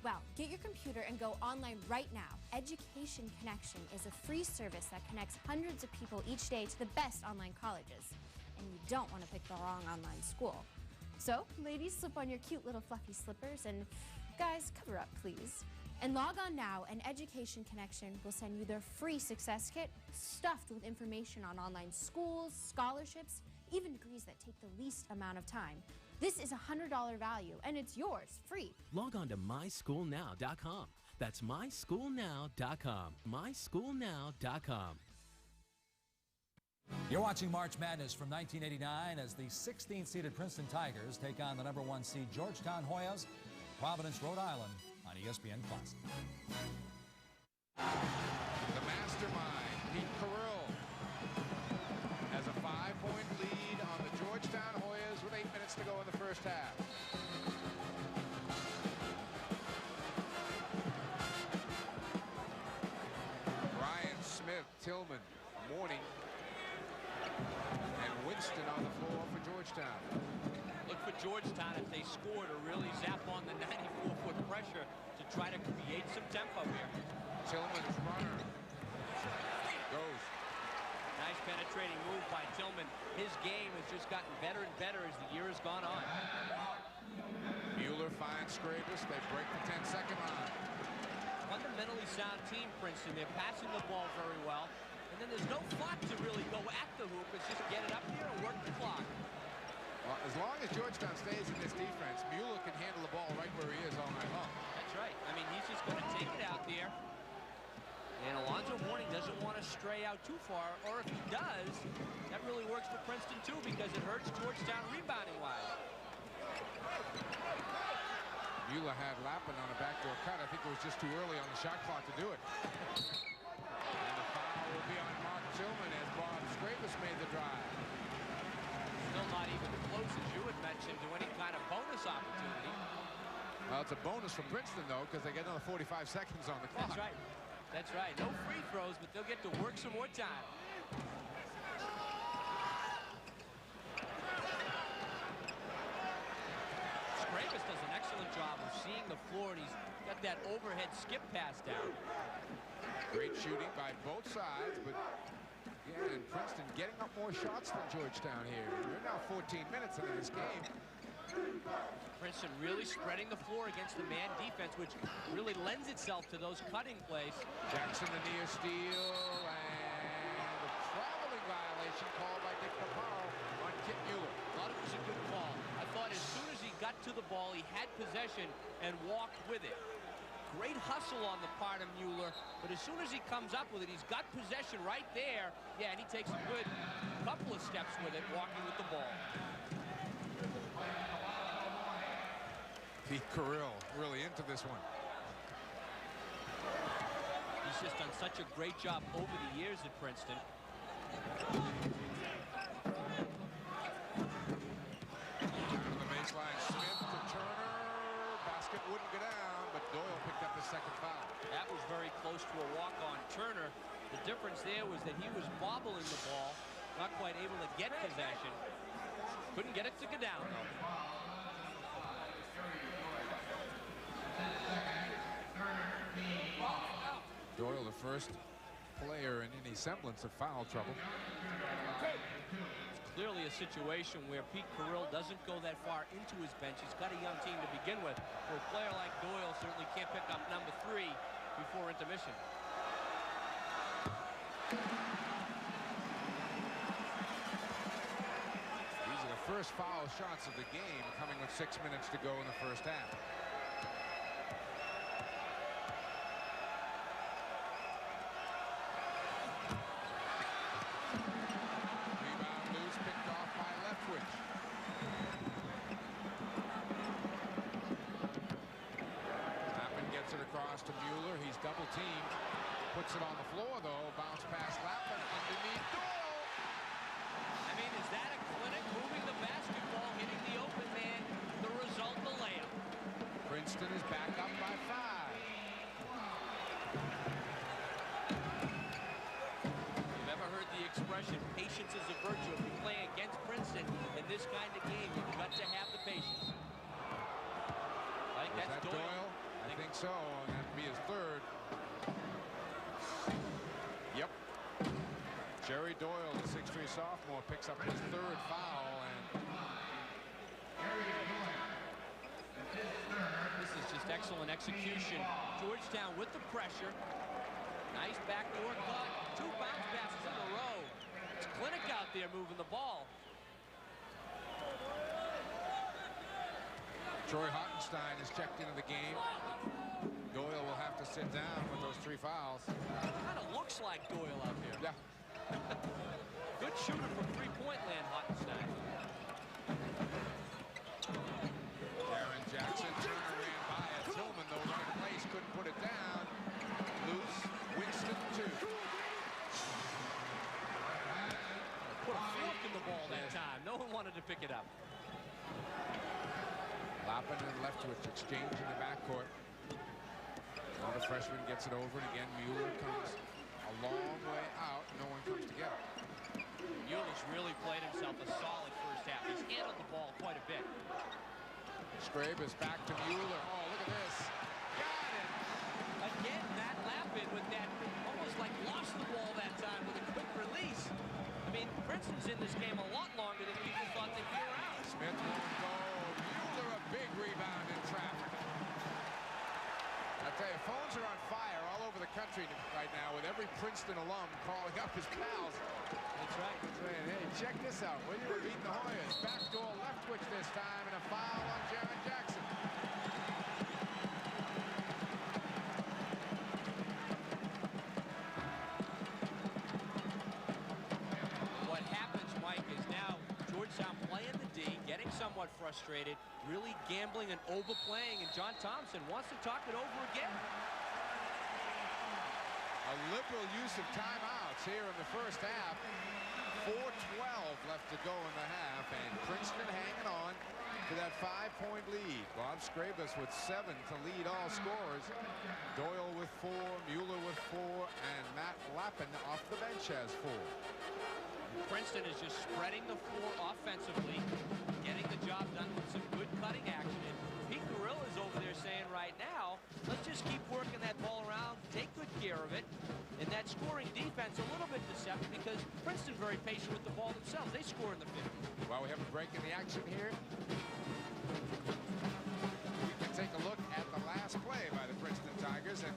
Well, get your computer and go online right now. Education Connection is a free service that connects hundreds of people each day to the best online colleges. And you don't want to pick the wrong online school. So, ladies, slip on your cute little fluffy slippers, and guys, cover up, please. And log on now, and Education Connection will send you their free success kit stuffed with information on online schools, scholarships, even degrees that take the least amount of time. This is a $100 value, and it's yours, free. Log on to myschoolnow.com. That's myschoolnow.com. myschoolnow.com. You're watching March Madness from 1989 as the 16th-seeded Princeton Tigers take on the #1 seed Georgetown Hoyas, Providence, Rhode Island, on ESPN Classic. The mastermind, Pete Carrill. first half. Ryan Smith, Tillman, Mourning, and Winston on the floor for Georgetown. Look for Georgetown if they score to really zap on the 94-foot pressure to try to create some tempo here. Tillman's runner goes. Nice penetrating move by Tillman. His game has just gotten better and better as the year has gone on. Mueller finds Scrabus. They break the 10-second line. Fundamentally sound team, Princeton. They're passing the ball very well. And then there's no clock to really go at the hoop. It's just get it up here and work the clock. Well, as long as Georgetown stays in this defense, Mueller can handle the ball right where he is all night long. That's right. I mean, he's just going to take it out there. And Alonzo Mourning doesn't want to stray out too far, or if he does, that really works for Princeton too because it hurts Georgetown rebounding-wise. Mueller had Lappin on a backdoor cut. I think it was just too early on the shot clock to do it. And the foul will be on Mark Tillman as Bob Scrabus made the drive. Still not even close, as you had mentioned, to any kind of bonus opportunity. Well, it's a bonus for Princeton, though, because they get another 45 seconds on the clock. That's right. That's right. No free throws, but they'll get to work some more time. Scrabus does an excellent job of seeing the floor, and he's got that overhead skip pass down. Great shooting by both sides, but yeah, and Princeton getting up more shots than Georgetown here. We're now 14 minutes into this game. Princeton really spreading the floor against the man defense, which really lends itself to those cutting plays. Jackson, the near steal, and a traveling violation called by Dick Paparo on Kit Mueller. Thought it was a good call. I thought as soon as he got to the ball, he had possession and walked with it. Great hustle on the part of Mueller, but as soon as he comes up with it, he's got possession right there. Yeah, and he takes a good couple of steps with it, walking with the ball. Pete Carrill really into this one. He's just done such a great job over the years at Princeton. Down to the baseline, Smith to Turner. Basket wouldn't go down, but Doyle picked up the second foul. That was very close to a walk on Turner. The difference there was that he was bobbling the ball, not quite able to get possession. Couldn't get it to go down, though. Doyle, the first player in any semblance of foul trouble. It's clearly a situation where Pete Carrill doesn't go that far into his bench. He's got a young team to begin with. For a player like Doyle, certainly can't pick up number 3 before intermission. These are the first foul shots of the game, coming with 6 minutes to go in the first half. To Mueller, he's double teamed, puts it on the floor though, bounce pass Lappin underneath Doyle. I mean, is that a clinic moving the basketball, hitting the open man? The result, the layup. Princeton is back up by 5. You've ever heard the expression, patience is a virtue? If you're playing against Princeton in this kind of game, you've got to have the patience. I think that's Doyle. I think so, and that'd be his third. Yep. Jerry Doyle, the 6'3" sophomore, picks up his third foul, and this is just excellent execution. Georgetown with the pressure. Nice backdoor cut. 2 bounce passes in a row. It's clinic out there moving the ball. Troy Hottenstein is checked into the game. Doyle will have to sit down with those 3 fouls. Kind of looks like Doyle out there. Yeah. Good shooter from three-point land, Hottenstein. Aaron Jackson, Turner ran by it. Tillman, though, right in place, couldn't put it down. Loose, Winston, 2. Put a fork in the ball that time. No one wanted to pick it up. Lappin and Leftwich exchange in the backcourt. Now the freshman gets it over, and again Mueller comes a long way out. No one comes together. Mueller's really played himself a solid first half. He's handled the ball quite a bit. Scrabus back to Mueller. Oh, look at this. Got it. Again, Matt Lappin with that, almost like lost the ball that time with a quick release. I mean, Princeton's in this game a lot longer than people thought they'd be around. Smith won't go. Mueller a big rebound in traffic. I tell you, phones are on fire all over the country right now with every Princeton alum calling up his pals. That's right. Saying, hey, check this out. Will you beat the Hoyas? Backdoor Leftwich this time, and a foul on Jaron Jackson. What happens, Mike, is now Georgetown playing the D, getting somewhat frustrated, really gambling and overplaying, and John Thompson wants to talk it over again. A liberal use of timeouts here in the first half. 4:12 left to go in the half, and Princeton hanging on to that 5-point lead. Bob Scrabus with 7 to lead all scorers. Doyle with 4, Mueller with 4, and Matt Lappin off the bench has 4. Princeton is just spreading the floor offensively, getting the job done with some good cutting action. And Pete Gorilla's over there saying right now, let's just keep working that ball around, take good care of it. And that scoring defense a little bit deceptive because Princeton very patient with the ball themselves. They score in the 50s. Well, we have a break in the action here. We can take a look at the last play by the Princeton Tigers. And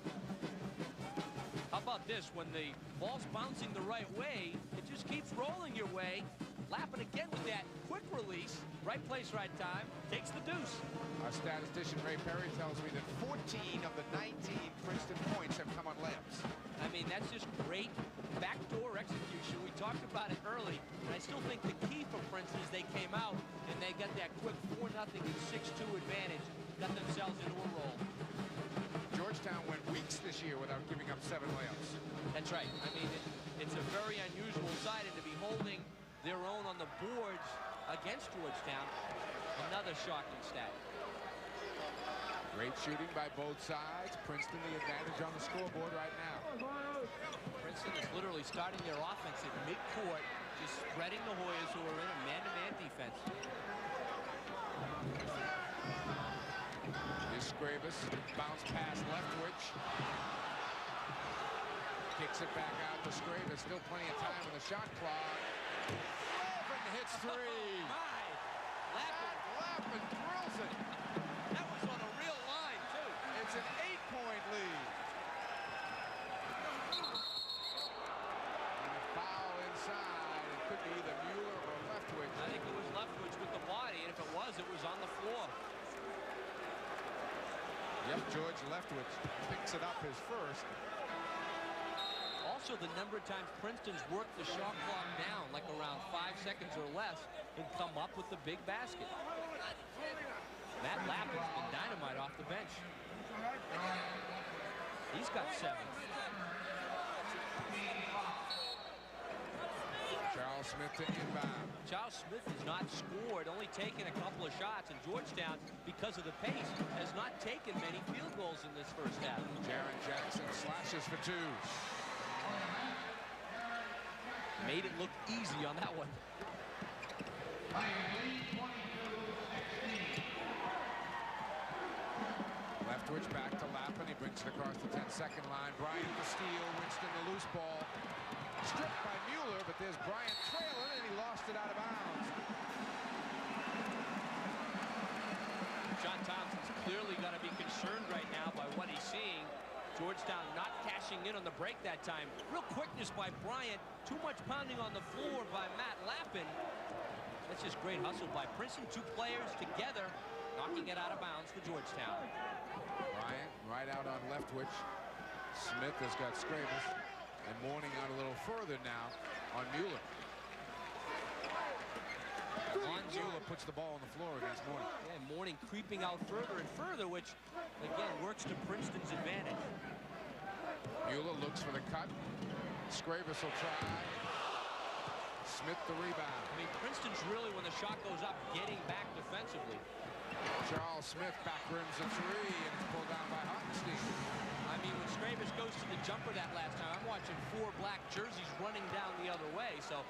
how about this? When the ball's bouncing the right way, it just keeps rolling your way. Lappin again with that quick release. Right place, right time. Takes the deuce. Our statistician Ray Perry tells me that 14 of the 19 Princeton points have come on layups. I mean, that's just great backdoor execution. We talked about it early, and I still think the key for Princeton is they came out and they got that quick 4-0 and 6-2 advantage, got themselves into a roll. Georgetown went weeks this year without giving up 7 layups. That's right. I mean, it's a very unusual sight, and to be holding their own on the boards against Georgetown, another shocking stat. Great shooting by both sides. Princeton the advantage on the scoreboard right now. Princeton is literally starting their offense at midcourt, just spreading the Hoyas who are in a man-to-man defense. Here's Scrabus, bounce pass Leftwich. Kicks it back out to Scrabus. Still plenty of time on the shot clock. Lappin hits 3. My! Lappin drills it. That was on a real line, too. It's an 8-point lead. And a foul inside. It could be either Mueller or Leftwich. I think it was Leftwich with the body, and if it was on the floor. Yep, George Leftwich picks it up his first. Also, the number of times Princeton's worked the shot clock down, like around 5 seconds or less, and come up with the big basket. Matt Lappin's been dynamite off the bench. He's got 7. Charles Smith to inbound. Charles Smith has not scored, only taken a couple of shots, and Georgetown, because of the pace, has not taken many field goals in this first half. Jaron Jackson slashes for 2. Made it look easy on that one. Leftwich back to Lappin. He brings it across the 10-second line. Bryant the steal. Winston the loose ball. Stripped by Mueller, but there's Bryant trailing, and he lost it out of bounds. John Thompson's clearly going to be concerned right now by what he's seeing. Georgetown not cashing in on the break that time. Real quickness by Bryant. Too much pounding on the floor by Matt Lappin. That's just great hustle by Princeton. 2 players together, knocking it out of bounds for Georgetown. Bryant right out on Leftwich. Smith has got Scrabus. And Mourning out a little further now on Mueller. Mueller puts the ball on the floor against Mourning. Yeah, Mourning creeping out further and further, which, again, works to Princeton's advantage. Mueller looks for the cut. Scrabus will try. Smith the rebound. I mean, Princeton's really, when the shot goes up, getting back defensively. Charles Smith back rims a three and it's pulled down by Hartenstein. I mean, when Strabish goes to the jumper that last time, I'm watching 4 black jerseys running down the other way. So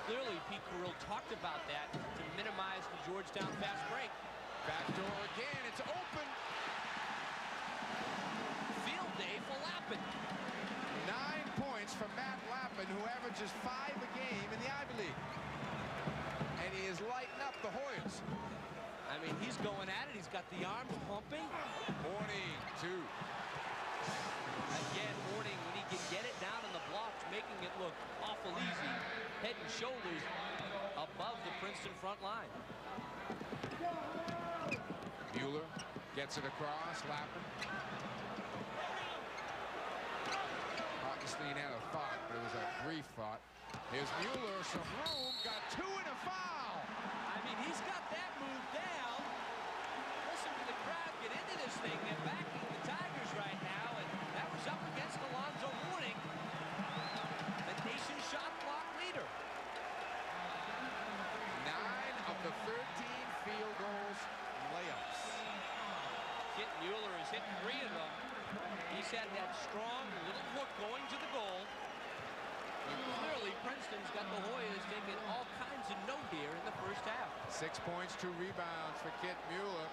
clearly Pete Carrill talked about that to minimize the Georgetown fast break. Backdoor again, it's open. Field day for Lappin. 9 points from Matt Lappin, who averages 5 a game in the Ivy League. And he is lighting up the Hoyas. I mean, he's going at it. He's got the arms pumping. Mourning, 2. Again, Mourning, when he can get it down in the blocks, making it look awful easy. Head and shoulders above the Princeton front line. Mueller gets it across. Lappin. Hartenstein had a thought, but it was a brief thought. Here's Mueller, some room, got 2 and a foul. I mean, he's got that move down. Listen to the crowd get into this thing. They're backing the Tigers right now, and that was up against Alonzo Mourning, the nation's shot block leader. 9 of the 13 field goals, layups. Kit Mueller has hit 3 of them. He's had that strong little hook going to the goal. And clearly, Princeton's got the Hoyas taking all kinds of note here in the first half. 6 points, 2 rebounds for Kit Mueller.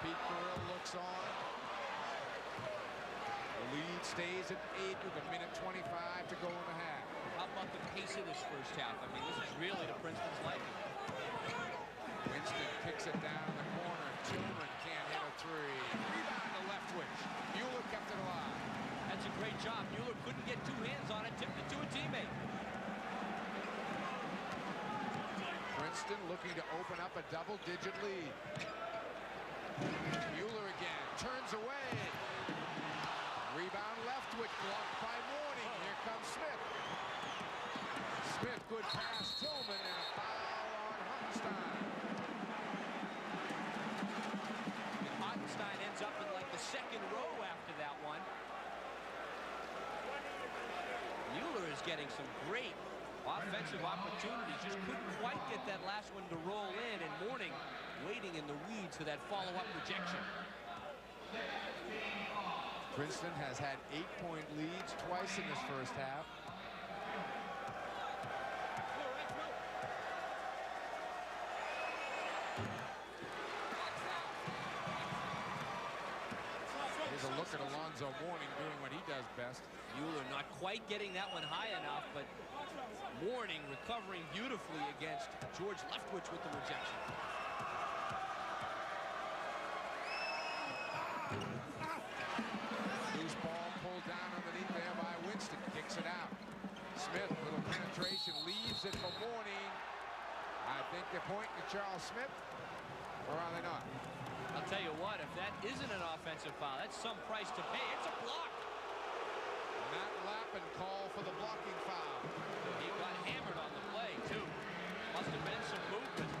Pete Carrill looks on. The lead stays at 8 with 1:25 to go in the half. How about the pace of this first half? I mean, this is really to Princeton's liking. Winston kicks it down in the corner. Tillman can't hit a 3. Rebound to Leftwich. Mueller kept it alive. That's a great job. Mueller couldn't get 2 hands on it, tipped it to a teammate. Princeton looking to open up a double-digit lead. Mueller again, turns away. Rebound Leftwich, blocked by Mourning. Here comes Smith. Smith, good pass, Tillman, and a foul on Hartenstein. And Hartenstein ends up in like the 2nd row after that one. Mueller is getting some great offensive opportunities. Just couldn't quite get that last one to roll in, and Mourning waiting in the weeds for that follow-up rejection. Princeton has had 8-point leads twice in this first half. Here's a look at Alonzo Mourning doing what he does best. Mueller not quite getting that one high enough, but Mourning recovering beautifully against George Leftwich with the rejection. Loose ball pulled down underneath there by Winston. Kicks it out. Smith, little penetration, leaves it for Mourning. I think they're pointing to Charles Smith, or are they not? I'll tell you what, if that isn't an offensive foul, that's some price to pay. It's a block. Matt Lappin call for the blocking foul. He got hammered on the play, too. Must have been some movement.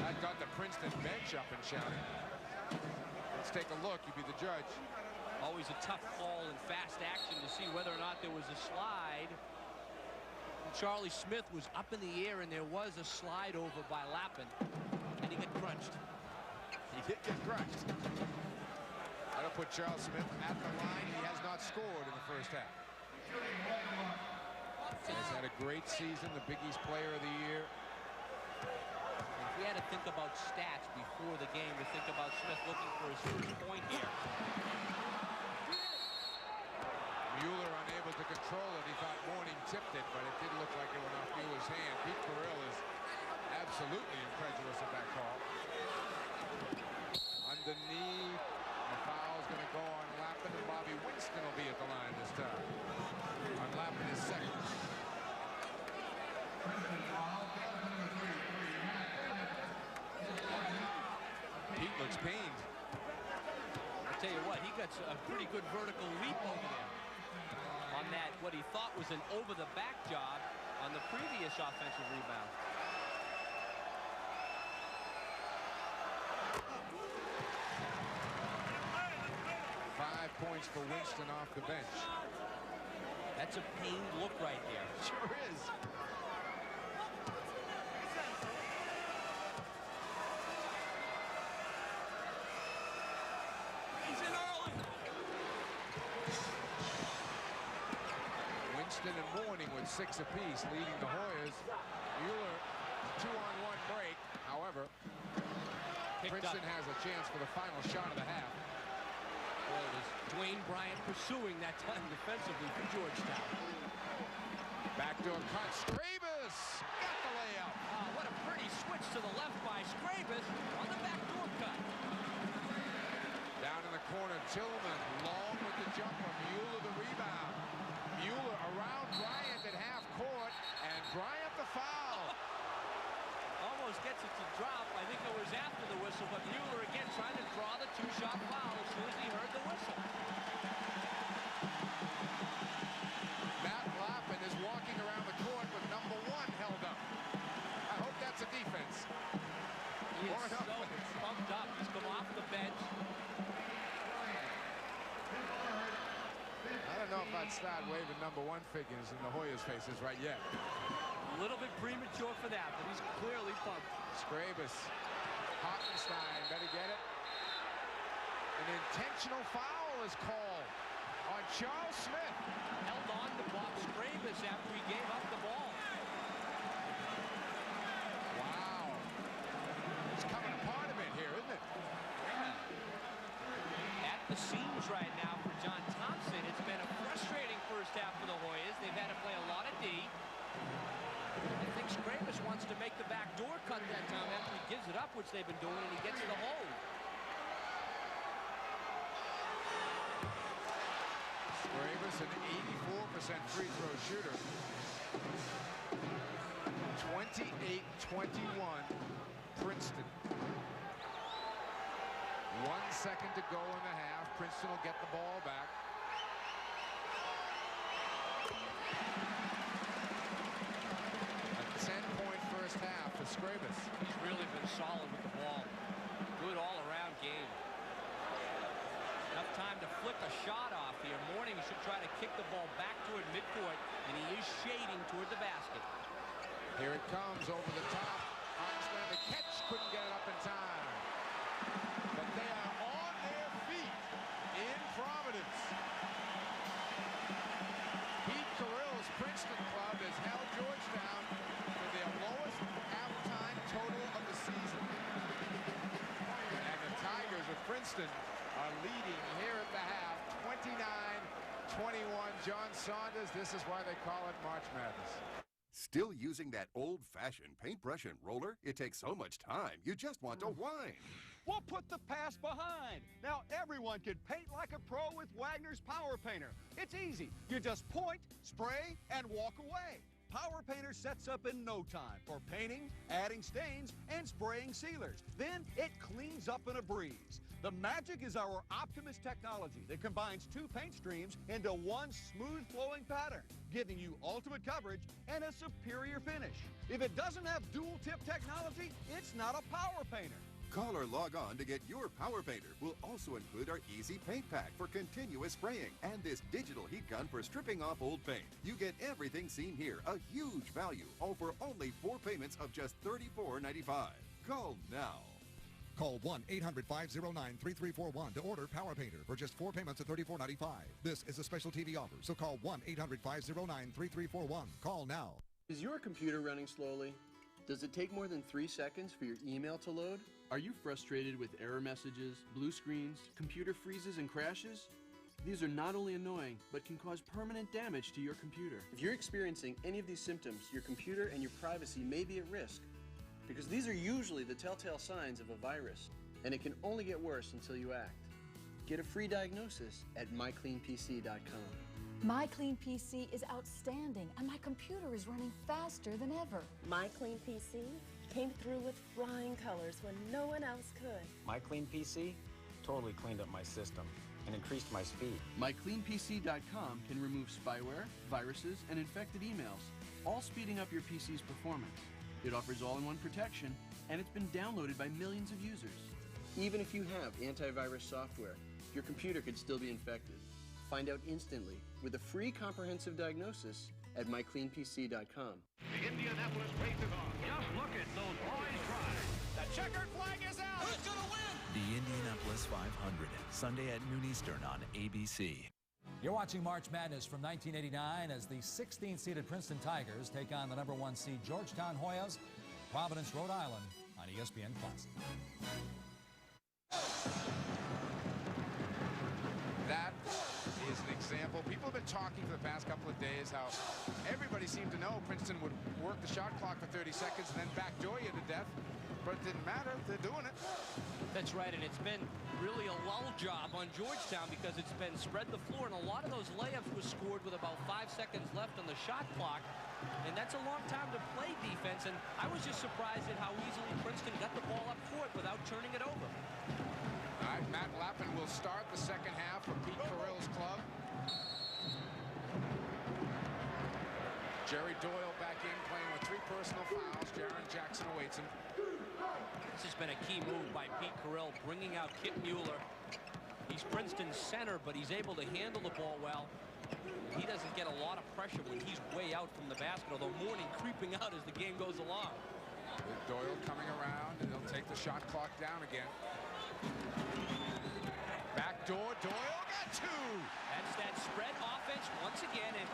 That got the Princeton bench up and shouting. Let's take a look. You be the judge. Always a tough call in fast action to see whether or not there was a slide. Charlie Smith was up in the air, and there was a slide over by Lappin, and he got crunched. He did get crunched. That'll put Charles Smith at the line. He has not scored in the first half. He's had a great season, the Big East Player of the Year. If we had to think about stats before the game, to think about Smith looking for his first point here. Mueller unable to control it. He thought Mourning tipped it, but it did look like it went off Mueller's hand. Pete Carrill is absolutely incredulous at that call. Underneath, the foul's going to go on Lappin, and Bobby Winston will be at the line this time. On Lappin, his second. Pete looks pained. I'll tell you what, he got a pretty good vertical leap over there on that, what he thought was an over-the-back job on the previous offensive rebound. Points for Winston off the bench. That's a pained look right there. Sure is. He's in early. Winston and Mourning with 6 apiece, leading the Hoyas. Mueller, 2-on-1 break. However, Princeton has a chance for the final shot of the half. Well, it was Dwayne Bryant pursuing that time defensively for Georgetown. Backdoor cut. Scrabus got the layup. What a pretty switch to the left by Scrabus on the backdoor cut. Down in the corner, Tillman long with the jumper. Mueller the rebound. Mueller around Bryant at half court, and Bryant the foul. Almost gets it to drop. I think it was after the whistle, but Mueller again trying to draw the 2-shot foul as soon as he heard the whistle. Matt Lappin is walking around the court with number 1 held up. I hope that's a defense. He is so pumped up. He's come off the bench. I don't know if I'd start waving number 1 figures in the Hoyas' faces right yet. A little bit premature for that, but he's clearly pumped. Scrabus. Hockenstein better get it. An intentional foul is called on Charles Smith. Held on to Bob Scrabus after he gave up the ball. Wow. It's coming apart a bit here, isn't it? At the seams right now for John Thompson. It's been a frustrating first half for the Hoyas. They've had to play a lot of D. I think Scrabus wants to make the backdoor cut that time after he gives it up, which they've been doing, and he gets the hold. Scrabus, an 84% free throw shooter. 28-21, Princeton. 1 second to go in the half. Princeton will get the ball back. A 10-point first half for Scrabus. He's really been solid with the ball. Good all-around game. Enough time to flick a shot off here. Mourning should try to kick the ball back toward midcourt, and he is shading toward the basket. Here it comes over the top. Hockenstein, the catch, couldn't get it up in time. But they are on their feet in Providence. Pete Carrill's Princeton club has held Georgetown to their lowest halftime total of the season. And the Tigers of Princeton are leading here at the half, 29-21. John Saunders, this is why they call it March Madness. Still using that old-fashioned paintbrush and roller? It takes so much time, you just want to whine. We'll put the past behind. Now everyone can paint like a pro with Wagner's Power Painter. It's easy. You just point, spray, and walk away. Power Painter sets up in no time for painting, adding stains, and spraying sealers. Then it cleans up in a breeze. The magic is our Optimus technology that combines 2 paint streams into one smooth-flowing pattern, giving you ultimate coverage and a superior finish. If it doesn't have dual-tip technology, it's not a Power Painter. Call or log on to get your Power Painter. We'll also include our Easy Paint Pack for continuous spraying and this digital heat gun for stripping off old paint. You get everything seen here, a huge value, all for only 4 payments of just $34.95. Call now. Call 1-800-509-3341 to order Power Painter for just 4 payments of $34.95. This is a special TV offer, so call 1-800-509-3341. Call now. Is your computer running slowly? Does it take more than 3 seconds for your email to load? Are you frustrated with error messages, blue screens, computer freezes, and crashes? These are not only annoying, but can cause permanent damage to your computer. If you're experiencing any of these symptoms, your computer and your privacy may be at risk, because these are usually the telltale signs of a virus, and it can only get worse until you act. Get a free diagnosis at mycleanpc.com. My Clean PC is outstanding, and my computer is running faster than ever. My Clean PC came through with flying colors when no one else could. My Clean PC totally cleaned up my system and increased my speed. MyCleanPC.com can remove spyware, viruses, and infected emails, all speeding up your PC's performance. It offers all-in-one protection, and it's been downloaded by millions of users. Even if you have antivirus software, your computer could still be infected. Find out instantly with a free comprehensive diagnosis at mycleanpc.com. The Indianapolis race is on. Just look at those boys drive. The checkered flag is out. Who's going to win? The Indianapolis 500, Sunday at noon Eastern on ABC. You're watching March Madness from 1989 as the 16th-seeded Princeton Tigers take on the #1 seed Georgetown Hoyas, Providence, Rhode Island on ESPN Classic. That is an example. People have been talking for the past couple of days how everybody seemed to know Princeton would work the shot clock for 30 seconds and then backdoor you to death. But it didn't matter. They're doing it. That's right, and it's been really a lull job on Georgetown because it's been spread the floor, and a lot of those layups were scored with about 5 seconds left on the shot clock, and that's a long time to play defense, and I was just surprised at how easily Princeton got the ball up court without turning it over. All right, Matt Lappin will start the second half for Pete Carrill's club. Jerry Doyle back in, playing with 3 personal fouls. Jaren Jackson awaits him. This has been a key move by Pete Carrill, bringing out Kip Mueller. He's Princeton's center, but he's able to handle the ball well. He doesn't get a lot of pressure when he's way out from the basket, although Mourning creeping out as the game goes along. With Doyle coming around, and they'll take the shot clock down again. Backdoor, Doyle got 2. That's that spread offense once again, and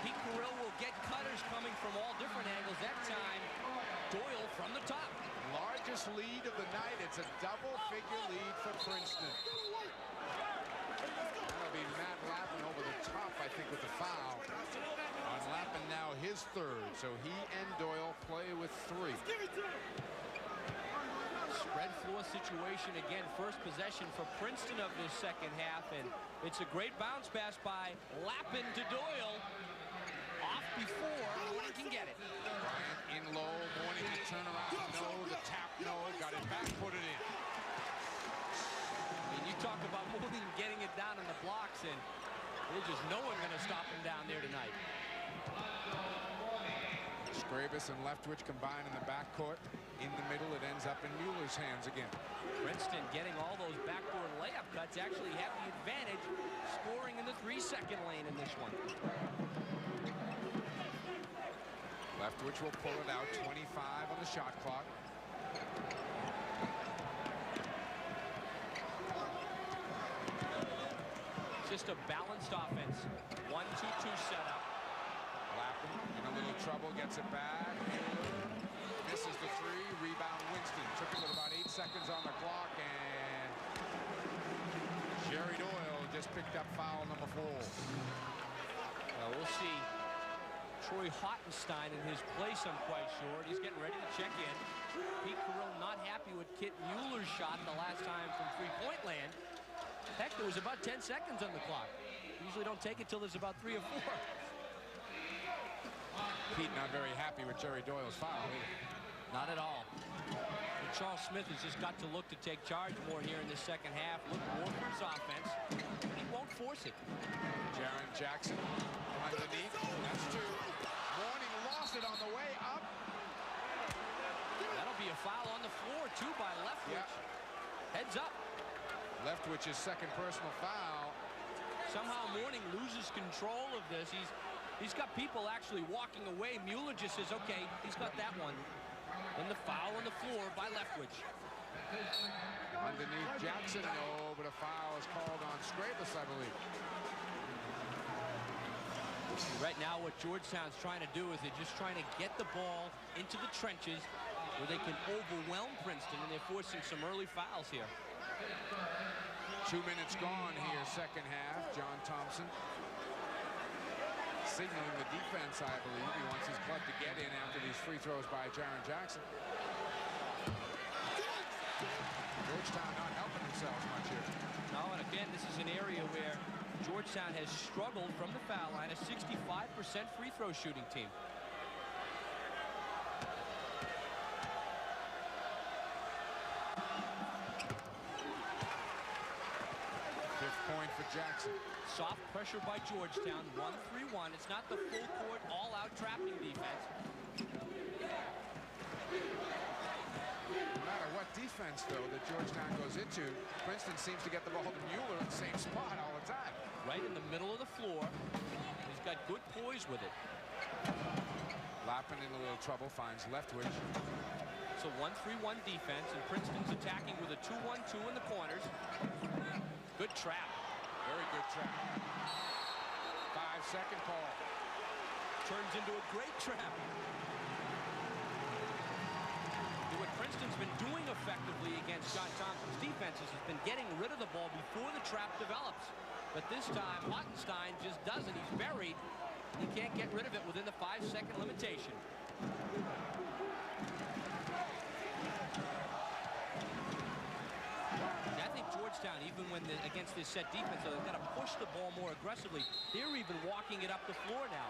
Pete Carrill will get cutters coming from all different angles. That time, Doyle from the top. Largest lead of the night. It's a double-figure lead for Princeton. That'll be Matt Lappin over the top, I think, with the foul. On Lappin now his 3rd, so he and Doyle play with 3. Spread floor situation again. First possession for Princeton of this second half, and it's a great bounce pass by Lappin to Doyle. Off before Mourning can get it. Bryant in low, Mourning the turnaround, no, the tap, no, got it back, put it in. I mean, you talk about Mourning getting it down in the blocks, and there's just no one going to stop him down there tonight. Scrabus and Leftwich combine in the backcourt. In the middle, it ends up in Mueller's hands again. Princeton getting all those backdoor layup cuts, actually have the advantage, scoring in the 3-second lane in this one. Leftwich will pull it out, 25 on the shot clock. Just a balanced offense. 1-2-2 setup. Lappin in a little trouble, gets it back. Misses the 3, rebound Winston. Took it with about 8 seconds on the clock, and Jerry Doyle just picked up foul number 4. Well, we'll see. Troy Hottenstein in his place, I'm quite sure. He's getting ready to check in. Pete Carrill not happy with Kit Mueller's shot the last time from three-point land. Heck, there was about 10 seconds on the clock. Usually don't take it till there's about 3 or 4. Pete not very happy with Jerry Doyle's foul either. Not at all. And Charles Smith has just got to look to take charge more here in the second half. Look more for his offense. He won't force it. Jaren Jackson underneath. That's 2. Mourning lost it on the way up. That'll be a foul on the floor, too, by Leftwich. Yeah. Heads up. Leftwich's second personal foul. Somehow Mourning loses control of this. He's got people actually walking away. Mueller just says, okay, he's got that one. Then the foul on the floor by Leftwich. Underneath Jackson, no, but a foul is called on Scrabus, I believe. Right now, what Georgetown's trying to do is they're just trying to get the ball into the trenches where they can overwhelm Princeton, and they're forcing some early fouls here. 2 minutes gone here, second half. John Thompson signaling the defense, I believe. He wants his club to get in after these free throws by Jaren Jackson. Georgetown not helping themselves much here. No, and again, this is an area where Georgetown has struggled from the foul line, a 65% free throw shooting team. Fifth point for Jackson. Soft pressure by Georgetown, 1-3-1. It's not the full court, all-out trapping defense. No matter what defense, though, that Georgetown goes into, Princeton seems to get the ball to Mueller in the same spot all the time. right in the middle of the floor. He's got good poise with it. Lappin in a little trouble, finds Leftwich. It's a 1-3-1 defense, and Princeton's attacking with a 2-1-2 in the corners. Good trap. Very good trap. 5-second call. Turns into a great trap. What Princeton's been doing effectively against John Thompson's defenses has been getting rid of the ball before the trap develops. But this time, Ottenstein just doesn't. He's buried. He can't get rid of it within the 5-second limitation. I think Georgetown, even when against this set defense, they've got to push the ball more aggressively. They're even walking it up the floor now.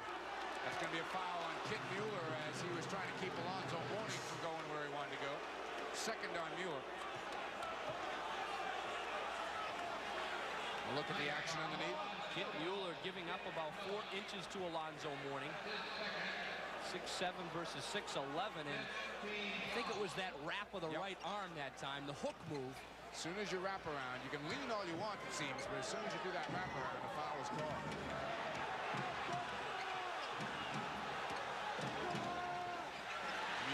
That's going to be a foul on Kit Mueller as he was trying to keep Alonzo Mourning from going where he wanted to go. Second on Mueller. A look at the action underneath. Kit Mueller giving up about 4 inches to Alonzo Mourning. 6'7" versus 6'11", and I think it was that wrap of the right arm that time, the hook move. As soon as you wrap around, you can lean all you want, it seems, but as soon as you do that wrap around, the foul is called.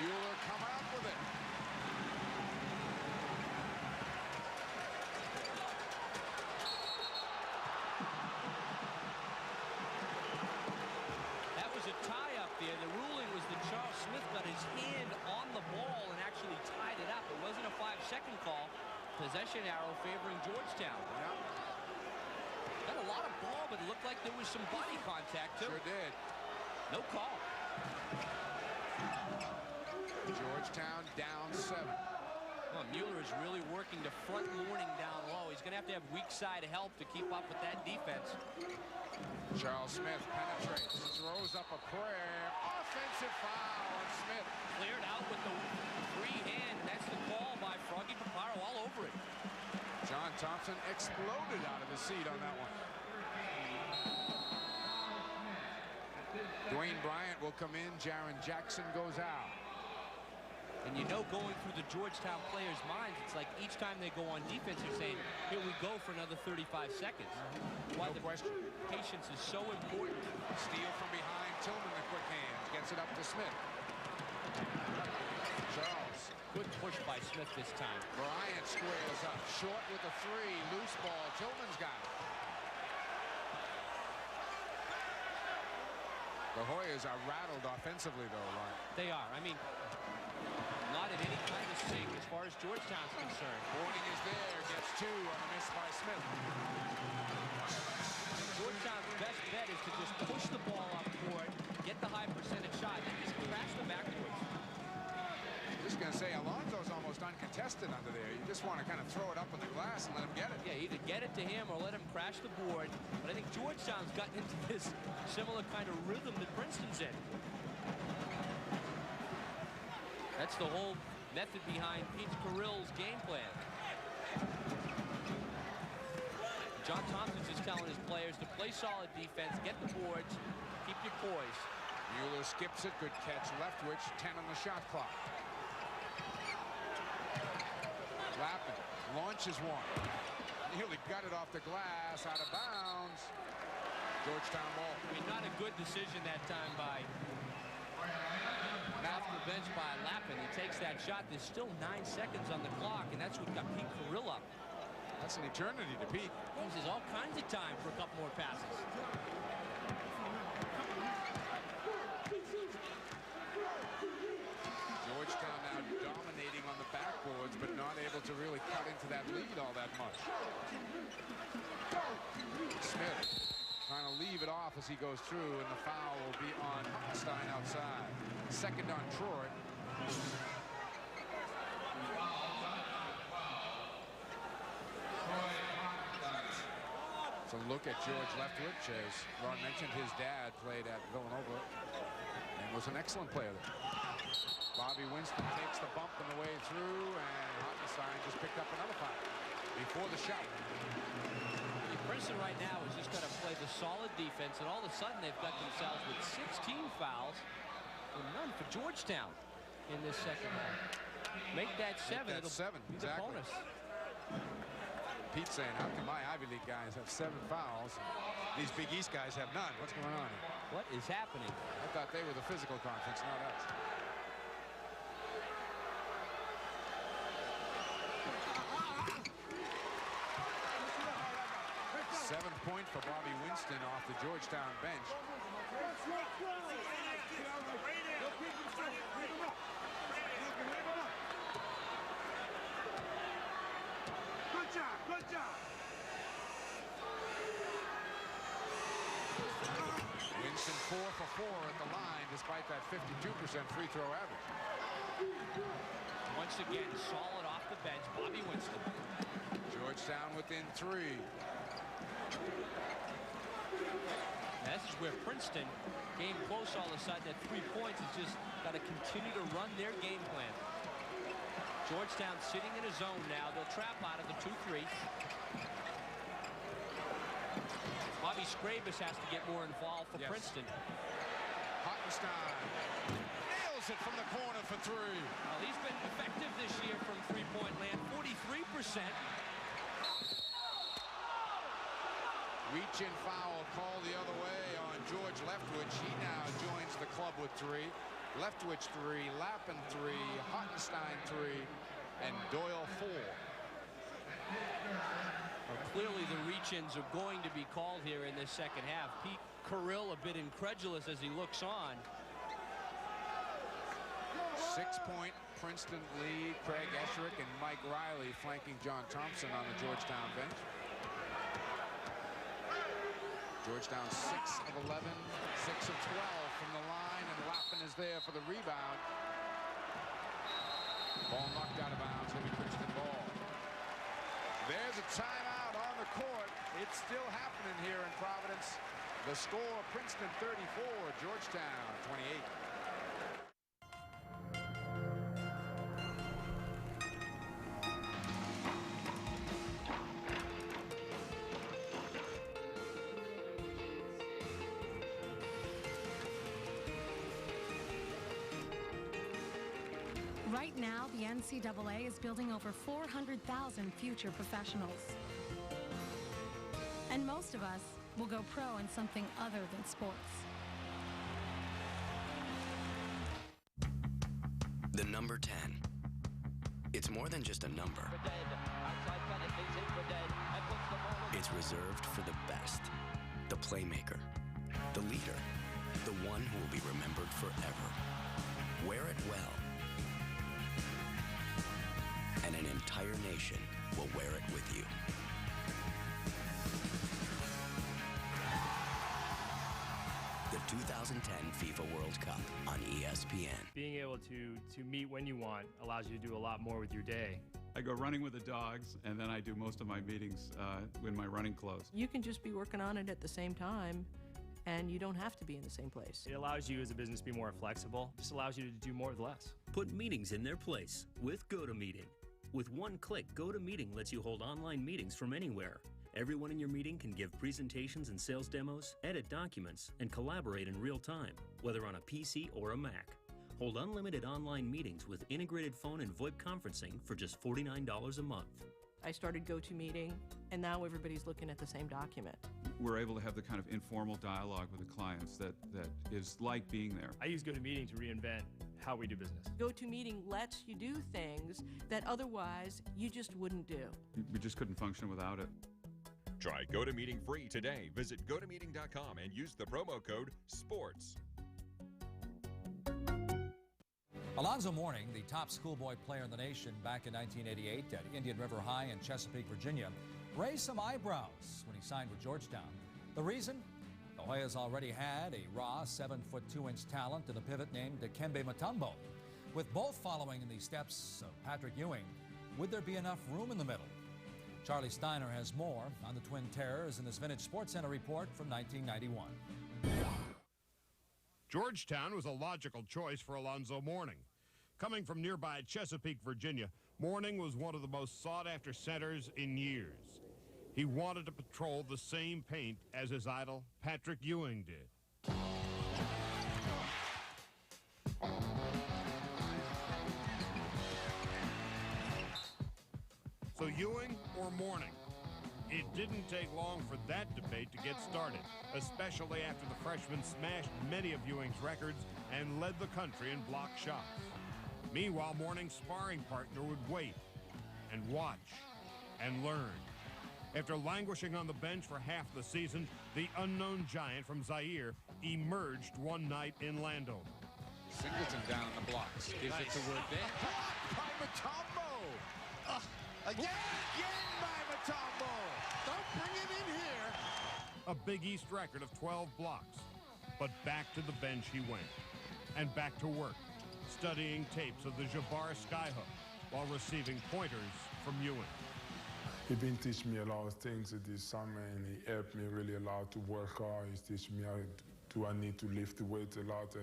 Mueller coming up with it. That was a tie up there. The ruling was that Charles Smith got his hand on the ball and actually tied it up. It wasn't a 5-second call. Possession arrow favoring Georgetown. Got a lot of ball, but it looked like there was some body contact too. Sure did. No call. Georgetown down 7. Well, Mueller is really working to front Mourning down low. He's going to have weak side help to keep up with that defense. Charles Smith penetrates, throws up a prayer. Offensive foul on Smith. Cleared out with the free hand. That's the call by Froggy Paparo all over it. John Thompson exploded out of his seat on that one. Dwayne Bryant will come in. Jaron Jackson goes out. And you know, going through the Georgetown players' minds, it's like each time they go on defense, they're saying, here we go for another 35 seconds. Why no question. Patience is so important. Steal from behind. Tillman, the quick hand. Gets it up to Smith. Charles. Good push by Smith this time. Bryant squares up. Short with a 3. Loose ball. Tillman's got it. The Hoyas are rattled offensively, though, Ryan. They are. I mean, not in any kind of sync as far as Georgetown's concerned. Mourning is there. Gets 2 on a miss by Smith. Georgetown's best bet is to just push the ball up court, get the high percentage shot, and just crash them backwards. Just going to say, Alonzo's almost uncontested under there. You just want to kind of throw it up on the glass and let him get it. Yeah, either get it to him or let him crash the board. But I think Georgetown's gotten into this similar kind of rhythm that Princeton's in. That's the whole method behind Pete Carrill's game plan. John Thompson's just telling his players to play solid defense, get the boards, keep your poise. Mueller skips it. Good catch. Leftwich. 10 on the shot clock. Lappin launches one. Nearly got it off the glass, out of bounds. Georgetown ball. I mean, not a good decision that time by off the bench by Lappin. He takes that shot. There's still 9 seconds on the clock, and that's what got Pete Carrill up. That's an eternity to Pete. There's all kinds of time for a couple more passes. Georgetown now dominating on the backboards, but not able to really cut into that lead all that much. Smith trying to leave it off as he goes through, and the foul will be on Stein outside. Second on Troy. So look at George Leftwich, as Ron mentioned, his dad played at Villanova and was an excellent player there. Bobby Winston takes the bump on the way through, and Ottenstein just picked up another foul before the shot. Princeton right now is just going to play the solid defense, and all of a sudden they've got themselves with 16 fouls and none for Georgetown in this second half. Make that 7. Make that 7, be exactly. the bonus. Pete saying, how come my Ivy League guys have 7 fouls? These Big East guys have none. What's going on here? What is happening? I thought they were the physical conference, not us. Seventh point for Bobby Winston off the Georgetown bench. Good job. Winston 4 for 4 at the line, despite that 52% free throw average. Once again, solid off the bench, Bobby Winston. Georgetown within 3. This is where Princeton, game close all of a sudden at 3 points, has just got to continue to run their game plan. Georgetown sitting in a zone now. They'll trap out of the 2-3. Bobby Scrabus has to get more involved for Princeton. Hottenstein nails it from the corner for 3. Well, he's been effective this year from three-point land, 43%. Reach-in foul called the other way on George Leftwich. He now joins the club with 3. Leftwich 3, Lappin 3, Hottenstein 3, and Doyle 4. Well, clearly the reach-ins are going to be called here in this second half. Pete Carrill a bit incredulous as he looks on. 6-point Princeton lead. Craig Esherick and Mike Riley flanking John Thompson on the Georgetown bench. Georgetown 6 of 11, 6 of 12 from the line, and Lappin is there for the rebound. Ball knocked out of bounds. Heavy Princeton ball. There's a timeout on the court. It's still happening here in Providence. The score, Princeton 34, Georgetown 28. Right now, the NCAA is building over 400,000 future professionals. And most of us will go pro in something other than sports. The number 10. It's more than just a number. It's reserved for the best, the playmaker, the leader, the one who will be remembered forever. Wear it well. And an entire nation will wear it with you. The 2010 FIFA World Cup on ESPN. Being able to meet when you want allows you to do a lot more with your day. I go running with the dogs, and then I do most of my meetings in my running clothes. You can just be working on it at the same time, and you don't have to be in the same place. It allows you as a business to be more flexible. Just allows you to do more with less. Put meetings in their place with GoToMeeting. With one click, GoToMeeting lets you hold online meetings from anywhere. Everyone in your meeting can give presentations and sales demos, edit documents, and collaborate in real time, whether on a PC or a Mac. Hold unlimited online meetings with integrated phone and VoIP conferencing for just $49 a month. I started GoToMeeting, and now everybody's looking at the same document. We're able to have the kind of informal dialogue with the clients that is like being there. I use GoToMeeting to reinvent how we do business. GoToMeeting lets you do things that otherwise you just wouldn't do. We just couldn't function without it. Try GoToMeeting free today. Visit GoToMeeting.com and use the promo code SPORTS. Alonzo Mourning, the top schoolboy player in the nation back in 1988 at Indian River High in Chesapeake, Virginia, raised some eyebrows when he signed with Georgetown. The reason? The Hoyas already had a raw 7'2" talent in a pivot named Dikembe Mutombo. With both following in the steps of Patrick Ewing, would there be enough room in the middle? Charlie Steiner has more on the Twin Terrors in this Vintage Sports Center report from 1991. Georgetown was a logical choice for Alonzo Mourning. Coming from nearby Chesapeake, Virginia, Mourning was one of the most sought-after centers in years. He wanted to patrol the same paint as his idol, Patrick Ewing, did. So Ewing or Mourning? It didn't take long for that debate to get started, especially after the freshman smashed many of Ewing's records and led the country in block shots. Meanwhile, Mourning's sparring partner would wait and watch and learn. After languishing on the bench for half the season, the unknown giant from Zaire emerged one night in Landover. Singleton down the blocks. Gives it to Woodbin. Blocked by Mutombo. Again by Mutombo. Don't bring him in here. A Big East record of 12 blocks. But back to the bench he went. And back to work, studying tapes of the Jabbar skyhook while receiving pointers from Ewing. He's been teaching me a lot of things this summer, and he helped me really a lot to work hard. He's teaching me I need to lift the weight a lot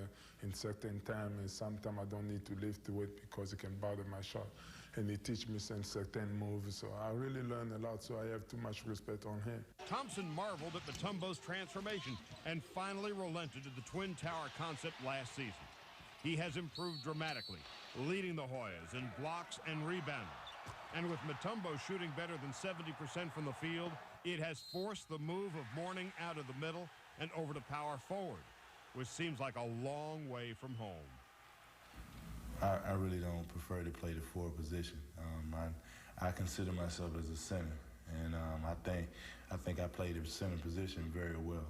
in certain time, and sometimes I don't need to lift the weight because it can bother my shot. And he teach me some certain moves, so I really learned a lot, so I have too much respect on him. Thompson marveled at Mutombo's transformation and finally relented to the Twin Tower concept last season. He has improved dramatically, leading the Hoyas in blocks and rebounding. And with Mutombo shooting better than 70% from the field, it has forced the move of Mourning out of the middle and over to power forward, which seems like a long way from home. I really don't prefer to play the forward position. I consider myself as a center, and I think I play the center position very well.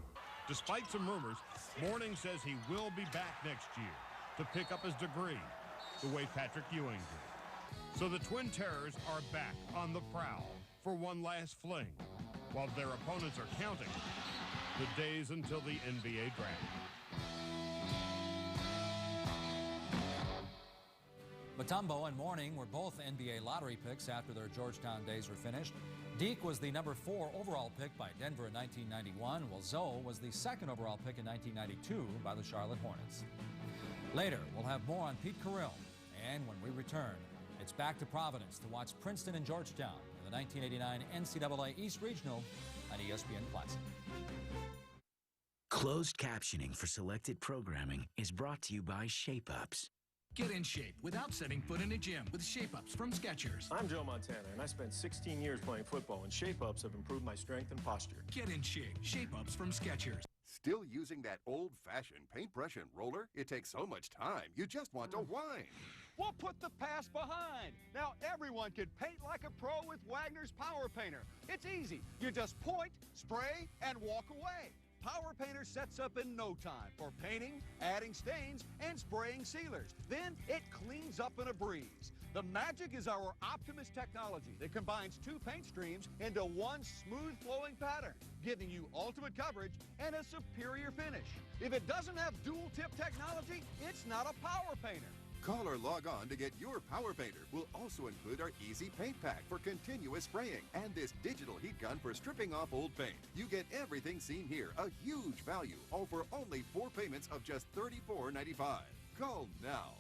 Despite some rumors, Mourning says he will be back next year to pick up his degree, the way Patrick Ewing did. So the Twin Terrors are back on the prowl for one last fling, while their opponents are counting the days until the NBA draft. Mutombo and Mourning were both NBA lottery picks after their Georgetown days were finished. Deke was the number 4 overall pick by Denver in 1991, while Zoe was the 2nd overall pick in 1992 by the Charlotte Hornets. Later, we'll have more on Pete Carrill, and when we return, it's back to Providence to watch Princeton and Georgetown in the 1989 NCAA East Regional on ESPN Classic. Closed captioning for selected programming is brought to you by Shape-Ups. Get in shape without setting foot in a gym with Shape-Ups from Skechers. I'm Joe Montana, and I spent 16 years playing football, and Shape-Ups have improved my strength and posture. Get in shape. Shape-Ups from Skechers. Still using that old-fashioned paintbrush and roller? It takes so much time, you just want to whine. We'll put the past behind. Now everyone can paint like a pro with Wagner's Power Painter. It's easy. You just point, spray, and walk away. Power Painter sets up in no time for painting, adding stains, and spraying sealers. Then it cleans up in a breeze. The magic is our Optimus technology that combines 2 paint streams into one smooth flowing pattern, giving you ultimate coverage and a superior finish. If it doesn't have dual tip technology, it's not a Power Painter. Call or log on to get your Power Painter. We'll also include our Easy Paint Pack for continuous spraying and this digital heat gun for stripping off old paint. You get everything seen here, a huge value, all for only 4 payments of just $34.95. Call now.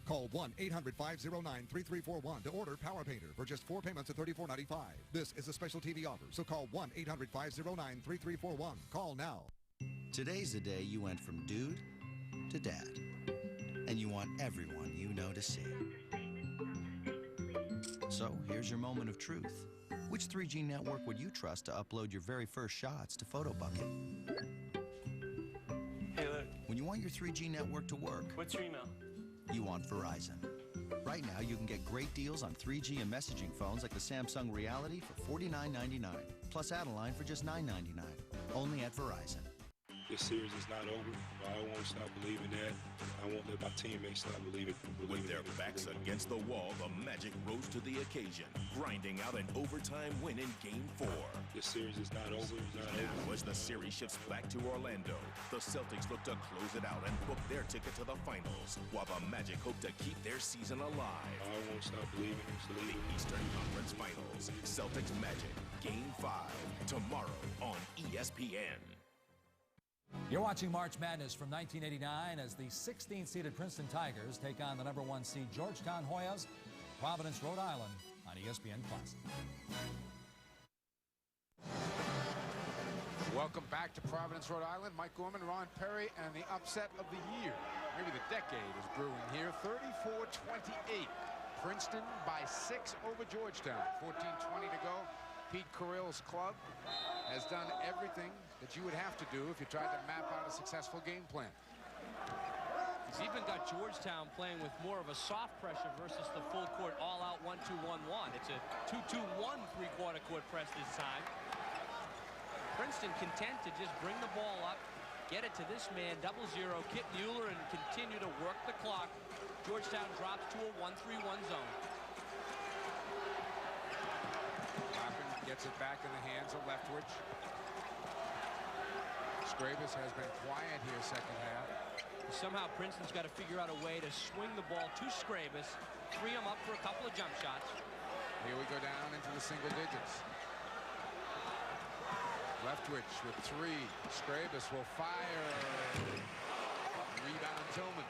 Call 1-800-509-3341 to order Power Painter for just 4 payments of $34.95. This is a special TV offer, so call 1-800-509-3341. Call now. Today's the day you went from dude to dad. And you want everyone you know to see. So here's your moment of truth. Which 3G network would you trust to upload your very first shots to PhotoBucket? Hey, look. When you want your 3G network to work, What's your email? You want Verizon. Right now, you can get great deals on 3G and messaging phones like the Samsung Reality for $49.99, plus add-a-line for just $9.99, only at Verizon. This series is not over. I won't stop believing that. I won't let my teammates stop believing. With their backs against the wall, the Magic rose to the occasion, grinding out an overtime win in Game 4. This series is not over. Now, as the series shifts back to Orlando, the Celtics look to close it out and book their ticket to the finals, while the Magic hope to keep their season alive. I won't stop believing. The Eastern Conference Finals, Celtics Magic, Game 5, tomorrow on ESPN. You're watching March Madness from 1989 as the 16th-seeded Princeton Tigers take on the number 1 seed Georgetown Hoyas, Providence, Rhode Island on ESPN Classic. Welcome back to Providence, Rhode Island. Mike Gorman, Ron Perry, and the upset of the year. Maybe the decade is brewing here. 34-28. Princeton by 6 over Georgetown. 14:20 to go. Pete Carrill's club has done everything that you would have to do if you tried to map out a successful game plan. He's even got Georgetown playing with more of a soft pressure versus the full court all-out 1-2-1-1. It's a 2-2-1 three-quarter court press this time. Princeton content to just bring the ball up, get it to this man, 0-0, Kit Mueller, and continue to work the clock. Georgetown drops to a 1-3-1 zone. Lappin gets it back in the hands of Leftwich. Scrabus has been quiet here second half. Somehow Princeton's got to figure out a way to swing the ball to Scrabus, free him up for a couple of jump shots. Here we go down into the single digits. Leftwich with 3. Scrabus will fire. Rebound Tillman.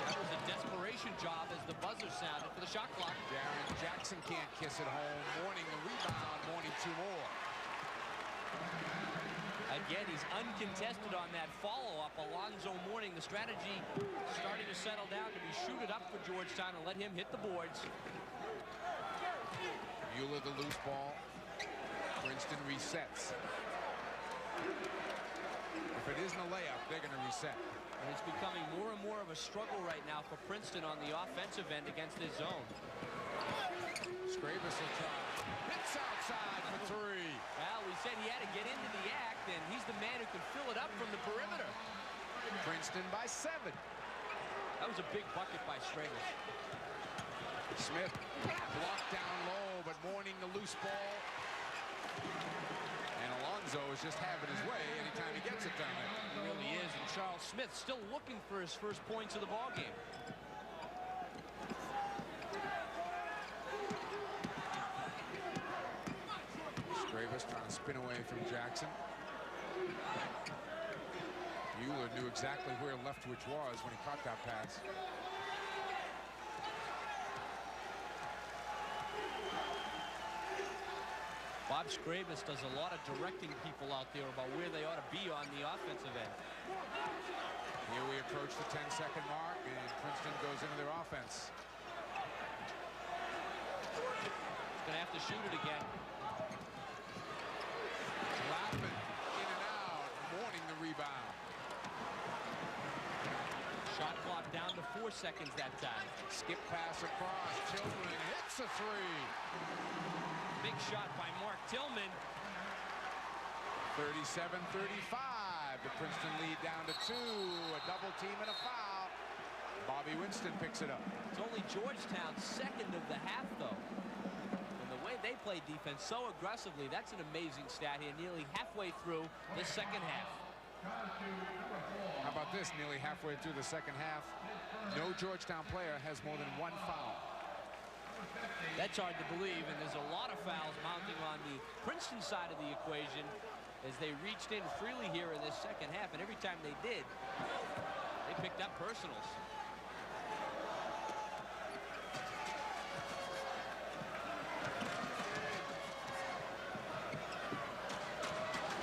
That was a desperation job as the buzzer sounded for the shot clock. Darren Jackson can't kiss it home. Mourning the rebound, Mourning 2 more. Again, he's uncontested on that follow-up. Alonzo Mourning, the strategy starting to settle down to be shoot it up for Georgetown and let him hit the boards. Mueller the loose ball. Princeton resets. If it isn't a layup, they're going to reset. And it's becoming more and more of a struggle right now for Princeton on the offensive end against this zone. Scrabus will try. Hits outside for 3. Well, we said he had to get into the act, and he's the man who can fill it up from the perimeter. Princeton by 7. That was a big bucket by Scrabus. Smith blocked down low, but Mourning the loose ball. And Alonzo is just having his way anytime he gets it down there. He really is, and Charles Smith still looking for his first points of the ball game. Scrabus trying to spin away from Jackson. Mueller knew exactly where Leftwich was when he caught that pass. Bob Scrabus does a lot of directing people out there about where they ought to be on the offensive end. Here we approach the 10-second mark, and Princeton goes into their offense. He's going to have to shoot it again. Lappin in and out, Mourning the rebound. Shot clock down to 4 seconds that time. Skip pass across. Tillman hits a 3. Big shot by Mark Tillman. 37-35. The Princeton lead down to 2. A double team and a foul. Bobby Winston picks it up. It's only Georgetown's second of the half, though. And the way they play defense so aggressively, that's an amazing stat here, nearly halfway through the second half. How about this? Nearly halfway through the second half, no Georgetown player has more than 1 foul. That's hard to believe, and there's a lot of fouls mounting on the Princeton side of the equation as they reached in freely here in this second half, and every time they did, they picked up personals.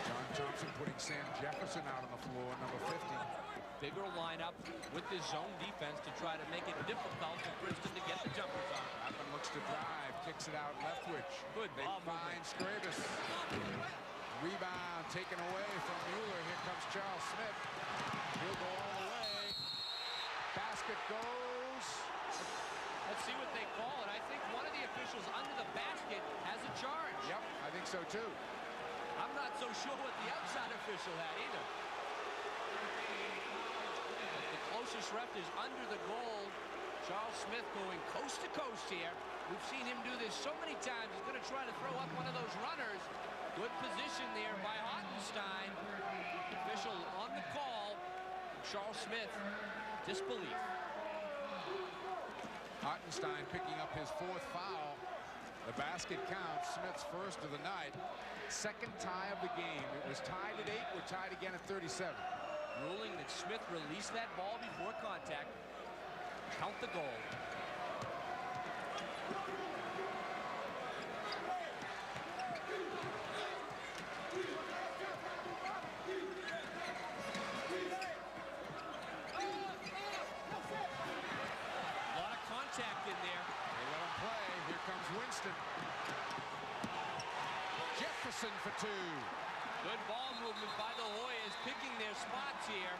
John Thompson putting Sam Jefferson out on the floor, number 50. Bigger lineup with this zone defense to try to make it difficult for Princeton to get the jumpers on. Lappin looks to drive, kicks it out Leftwich. Good They ball find movement. Scrabus. Rebound taken away from Mueller. Here comes Charles Smith. He'll go all the way. Basket goes. Let's see what they call it. I think one of the officials under the basket has a charge. Yep, I think so too. I'm not so sure what the outside official had either. The closest ref is under the goal. Charles Smith going coast to coast here. We've seen him do this so many times. He's going to try to throw up one of those runners. Good position there by Ottenstein. Official on the call. Charles Smith, disbelief. Ottenstein picking up his 4th foul. The basket counts. Smith's first of the night. Second tie of the game. It was tied at 8. We're tied again at 37. Ruling that Smith released that ball before contact. Count the goal. play. Here comes Winston. Jefferson for 2. Good ball movement by the Hoyas, picking their spots here.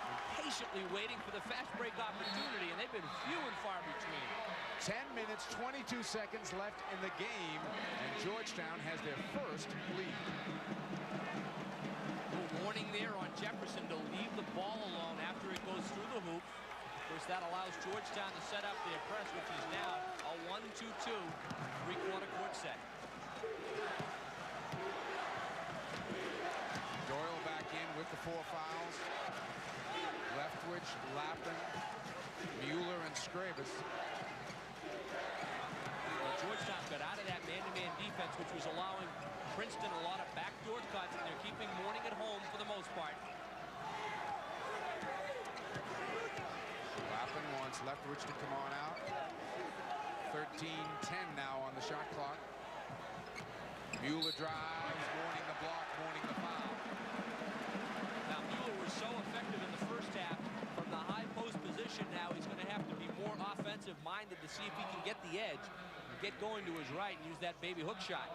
And patiently waiting for the fast break opportunity, and they've been few and far between. 10 minutes, 22 seconds left in the game, and Georgetown has their first lead. Warning there on Jefferson to leave the ball alone after it goes through the hoop. Of course, that allows Georgetown to set up their press, which is now a 1-2-2 three-quarter court set. Doyle back in with the 4 fouls. Leftwich, Lappin, Mueller, and Scrabus. Well, Georgetown got out of that man-to-man defense, which was allowing Princeton a lot of backdoor cuts, and they're keeping Mourning at home for the most part. Lappin wants Leftwich to come on out. 13-10 now on the shot clock. Mueller drives, Mourning the block, Mourning the foul. Now, Mueller was so effective in the first half from the high post position. Now he's going to have to be more offensive-minded to see if he can get the edge, and get going to his right, and use that baby hook shot.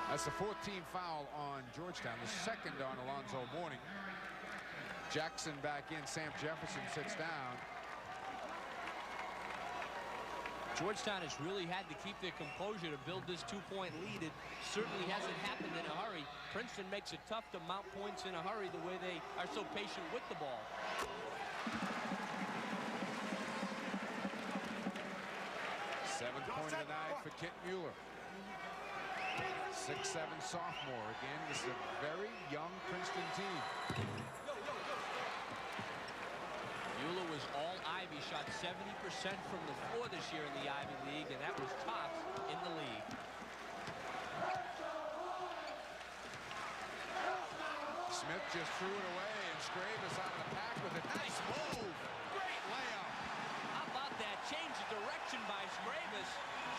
That's the 14th foul on Georgetown, the second on Alonzo Mourning. Jackson back in, Sam Jefferson sits down. Georgetown has really had to keep their composure to build this 2-point lead. It certainly hasn't happened in a hurry. Princeton makes it tough to mount points in a hurry the way they are so patient with the ball. Seventh point of the night for Kit Mueller. 6'7" sophomore. Again, this is a very young Princeton team. Mueller was all Ivy, shot 70% from the floor this year in the Ivy League, and that was tops in the league. Smith just threw it away, and Scrabus out of the pack with a nice move. Great layup. How about that? Change of direction by Scrabus.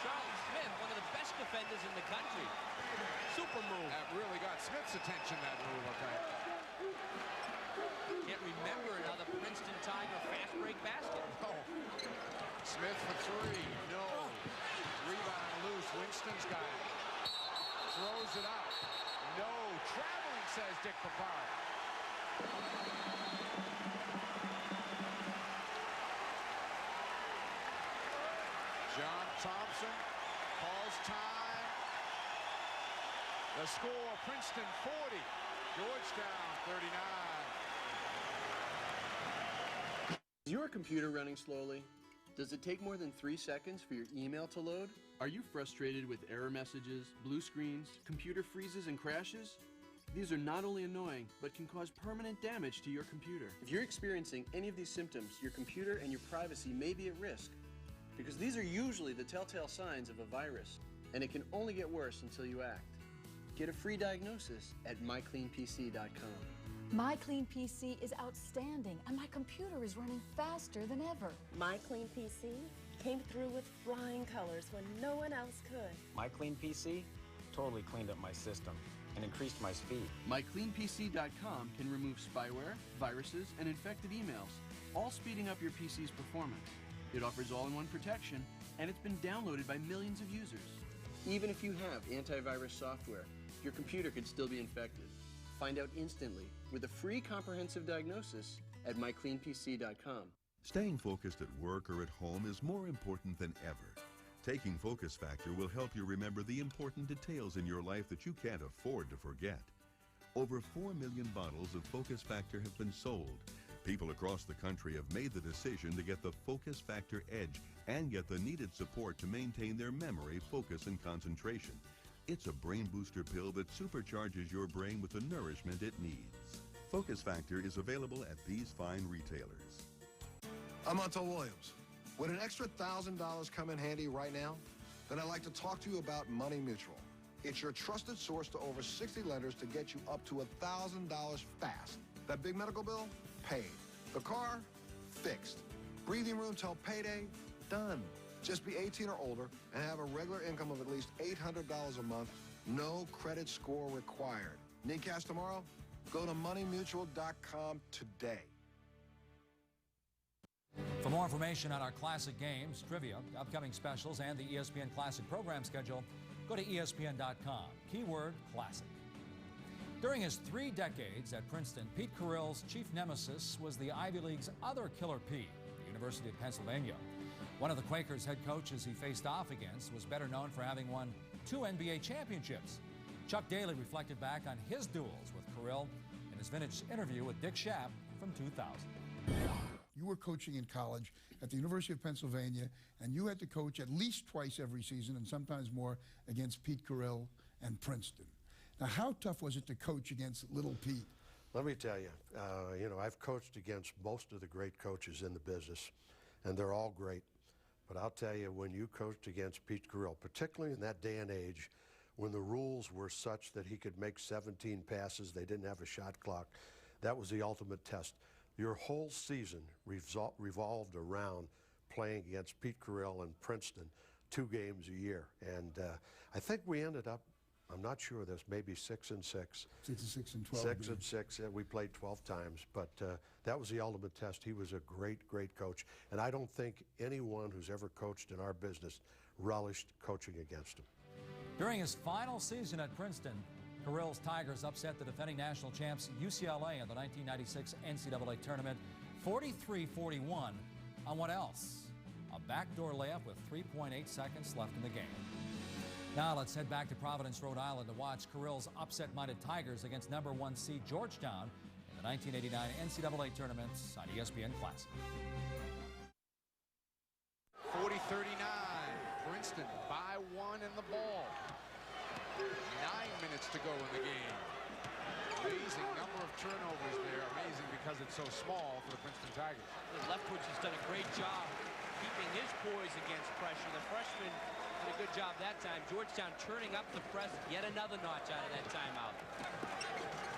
Charles Smith, one of the best defenders in the country. Super move. That really got Smith's attention, that move, okay. Can't remember another Princeton Tiger fast break basket. Oh. Smith for 3. No. Rebound loose. Winston's got it. Throws it out. No. Traveling, says Dick Papard. John Thompson calls time. The score, Princeton 40, Georgetown 39. Is your computer running slowly? Does it take more than 3 seconds for your email to load? Are you frustrated with error messages, blue screens, computer freezes, and crashes? These are not only annoying, but can cause permanent damage to your computer. If you're experiencing any of these symptoms, your computer and your privacy may be at risk, because these are usually the telltale signs of a virus, and it can only get worse until you act. Get a free diagnosis at mycleanpc.com. My Clean PC is outstanding, and my computer is running faster than ever. My Clean PC came through with flying colors when no one else could. My Clean PC totally cleaned up my system and increased my speed. MyCleanPC.com can remove spyware, viruses, and infected emails, all speeding up your PC's performance. It offers all-in-one protection, and it's been downloaded by millions of users. Even if you have antivirus software, your computer could still be infected. Find out instantly with a free comprehensive diagnosis at mycleanpc.com. Staying focused at work or at home is more important than ever. Taking Focus Factor will help you remember the important details in your life that you can't afford to forget. Over 4 million bottles of Focus Factor have been sold. People across the country have made the decision to get the Focus Factor Edge and get the needed support to maintain their memory, focus, and concentration. It's a brain booster pill that supercharges your brain with the nourishment it needs. Focus Factor is available at these fine retailers. I'm Otto Williams. Would an extra $1,000 come in handy right now? Then I'd like to talk to you about Money Mutual. It's your trusted source to over 60 lenders to get you up to $1,000 fast. That big medical bill? Paid. The car? Fixed. Breathing room till payday? Done. Just be 18 or older and have a regular income of at least $800 a month. No credit score required. Need cash tomorrow? Go to moneymutual.com today. For more information on our Classic games, trivia, upcoming specials, and the ESPN Classic program schedule, go to ESPN.com. Keyword Classic. During his 3 decades at Princeton, Pete Carrill's chief nemesis was the Ivy League's other Killer Pete, the University of Pennsylvania. One of the Quakers' head coaches he faced off against was better known for having won 2 NBA championships. Chuck Daly reflected back on his duels with Carrill in his vintage interview with Dick Schaap from 2000. You were coaching in college at the University of Pennsylvania, and you had to coach at least twice every season, and sometimes more, against Pete Carrill and Princeton. Now, how tough was it to coach against Little Pete? Let me tell you, I've coached against most of the great coaches in the business, and they're all great. But I'll tell you, when you coached against Pete Carrill, particularly in that day and age, when the rules were such that he could make 17 passes, they didn't have a shot clock, that was the ultimate test. Your whole season revolved around playing against Pete Carrill and Princeton 2 games a year. And I think we ended up, I'm not sure, there's maybe 6 and 6. 6 and 6 and 12. 6 and 6. We played 12 times, but that was the ultimate test. He was a great, great coach. And I don't think anyone who's ever coached in our business relished coaching against him. During his final season at Princeton, Carrill's Tigers upset the defending national champs UCLA in the 1996 NCAA tournament 43-41 on what else? A backdoor layup with 3.8 seconds left in the game. Now let's head back to Providence, Rhode Island to watch Carrill's upset-minded Tigers against #1 seed Georgetown in the 1989 NCAA tournaments on ESPN Classic. 40-39, Princeton by 1 in the ball. 9 minutes to go in the game. Amazing number of turnovers there. Amazing because it's so small for the Princeton Tigers. Leftwich has done a great job keeping his poise against pressure. The freshman did a good job that time. Georgetown turning up the press, yet another notch out of that timeout.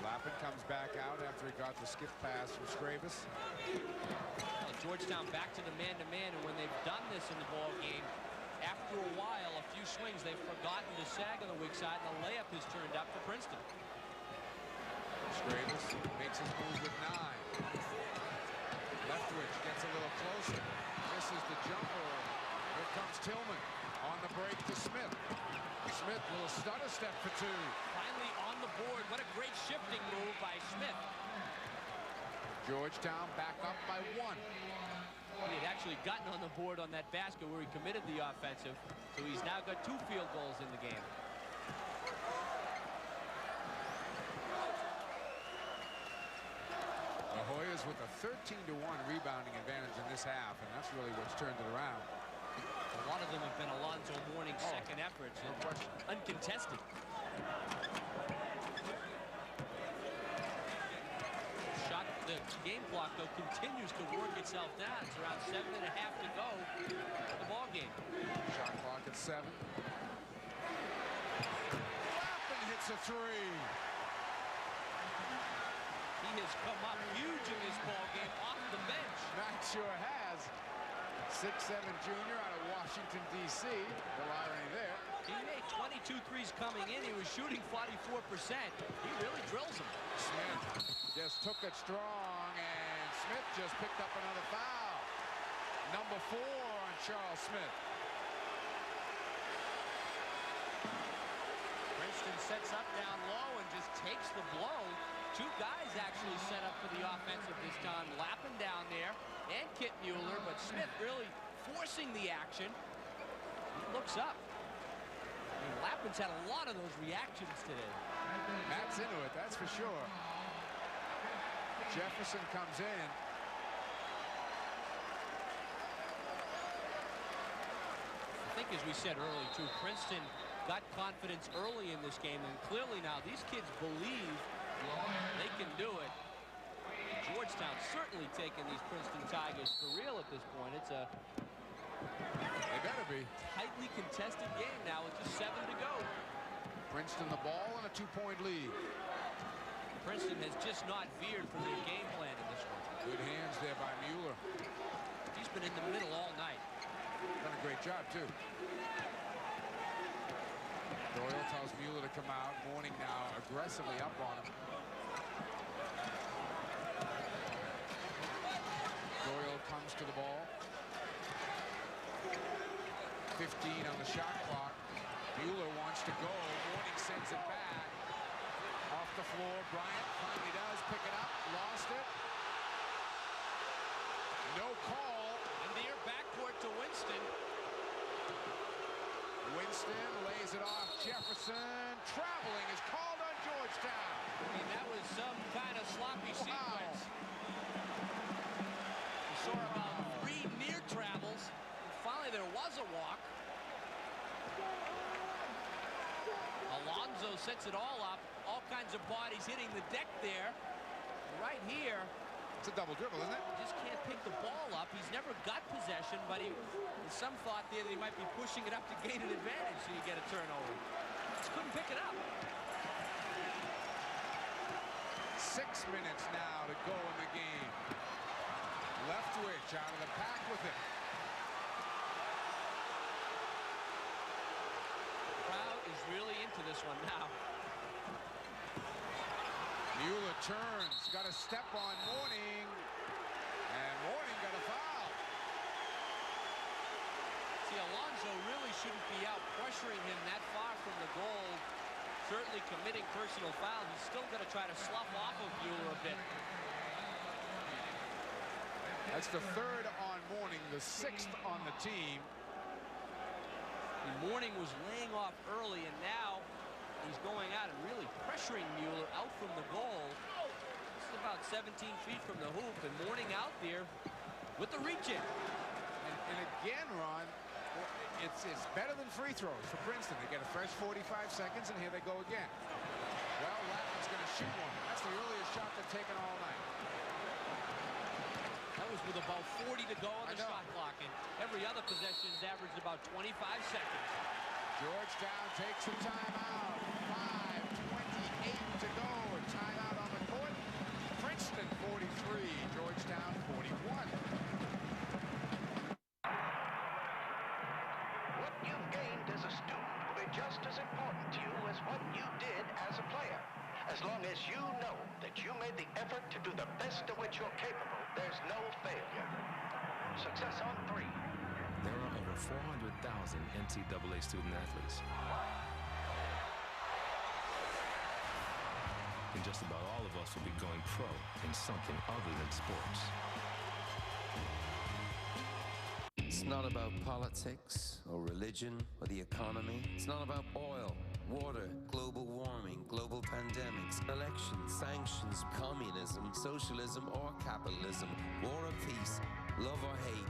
Lappin comes back out after he got the skip pass from Scravis. Well, Georgetown back to the man-to-man, and when they've done this in the ball game, after a while, a few swings, they've forgotten to sag on the weak side, and the layup has turned up for Princeton. Scravis makes his move with 9. Leftwich gets a little closer. Misses the jumper. Here comes Tillman on the break to Smith. Smith, little stutter step for 2. Finally on the board. What a great shifting move by Smith. Georgetown back up by 1. He had actually gotten on the board on that basket where he committed the offensive, so he's now got 2 field goals in the game. The Hoyas with a 13-1 rebounding advantage in this half, and that's really what's turned it around. A lot of them have been Alonzo Mourning's second efforts, no question. Uncontested. The game clock, though, continues to work itself down. It's around 7.5 to go in the ball game. Shot clock at 7. Lappin hits a 3. He has come up huge in this ball game off the bench. Matt sure has. 6'7" junior out of Washington, D.C. The irony there. He made 22 threes coming in. He was shooting 44%. He really drills them. Smith just took it strong, and Smith just picked up another foul. Number 4 on Charles Smith. Princeton sets up down low and just takes the blow. 2 guys actually set up for the offensive this time. Lappin down there and Kit Mueller, but Smith really forcing the action. He looks up. I mean, Lappin's had a lot of those reactions today. Matt's into it, that's for sure. Jefferson comes in. I think, as we said early, too, Princeton got confidence early in this game, and clearly now these kids believe they can do it. Georgetown certainly taking these Princeton Tigers for real at this point. It's a better be tightly contested game now with just 7 to go. Princeton the ball and a 2-point lead. Princeton has just not veered from their game plan in this one. Good hands there by Mueller. He's been in the middle all night. Done a great job, too. Doyle tells Mueller to come out. Mourning now aggressively up on him. Doyle comes to the ball. on the shot clock. Mueller wants to go. Mourning sends it back. Off the floor. Bryant finally does pick it up. Lost it. No call. And near backcourt to Winston. Winston lays it off. Jefferson. Traveling is called on Georgetown. I mean, that was some kind of sloppy sequence. We saw about 3 near travels. And finally, there was a walk. Alonzo sets it all up. All kinds of bodies hitting the deck there. Right here. It's a double dribble, isn't it? Just can't pick the ball up. He's never got possession, but there's some thought there that he might be pushing it up to gain an advantage so you get a turnover. Just couldn't pick it up. 6 minutes now to go in the game. Leftwich out of the pack with it. The crowd is really into this one now. Mueller turns, got a step on Mourning, and Mourning got a foul. See, Alonzo really shouldn't be out pressuring him that far from the goal. Certainly committing personal foul. He's still going to try to slough off of Mueller a bit. That's the 3rd on Mourning, the 6th on the team. And Mourning was laying off early, and now he's going out and really pressuring Mueller out from the goal. This is about 17 feet from the hoop, and Mourning out there with the reach in. And again, Ron, it's better than free throws for Princeton. They get a fresh 45 seconds, and here they go again. Well, Latvin's going to shoot one. That's the earliest shot they've taken all night. That was with about 40 to go on the shot clock, and every other possession's averaged about 25 seconds. Georgetown takes a timeout. 5:28 to go. A timeout on the court. Princeton 43, Georgetown 41. What you've gained as a student will be just as important to you as what you did as a player. As long as you know that you made the effort to do the best of which you're capable, there's no failure. Success on 3. There are over 400,000 NCAA student athletes. And just about all of us will be going pro in something other than sports. It's not about politics or religion or the economy. It's not about oil, water, global warming, global pandemics, elections, sanctions, communism, socialism or capitalism, war or peace, love or hate.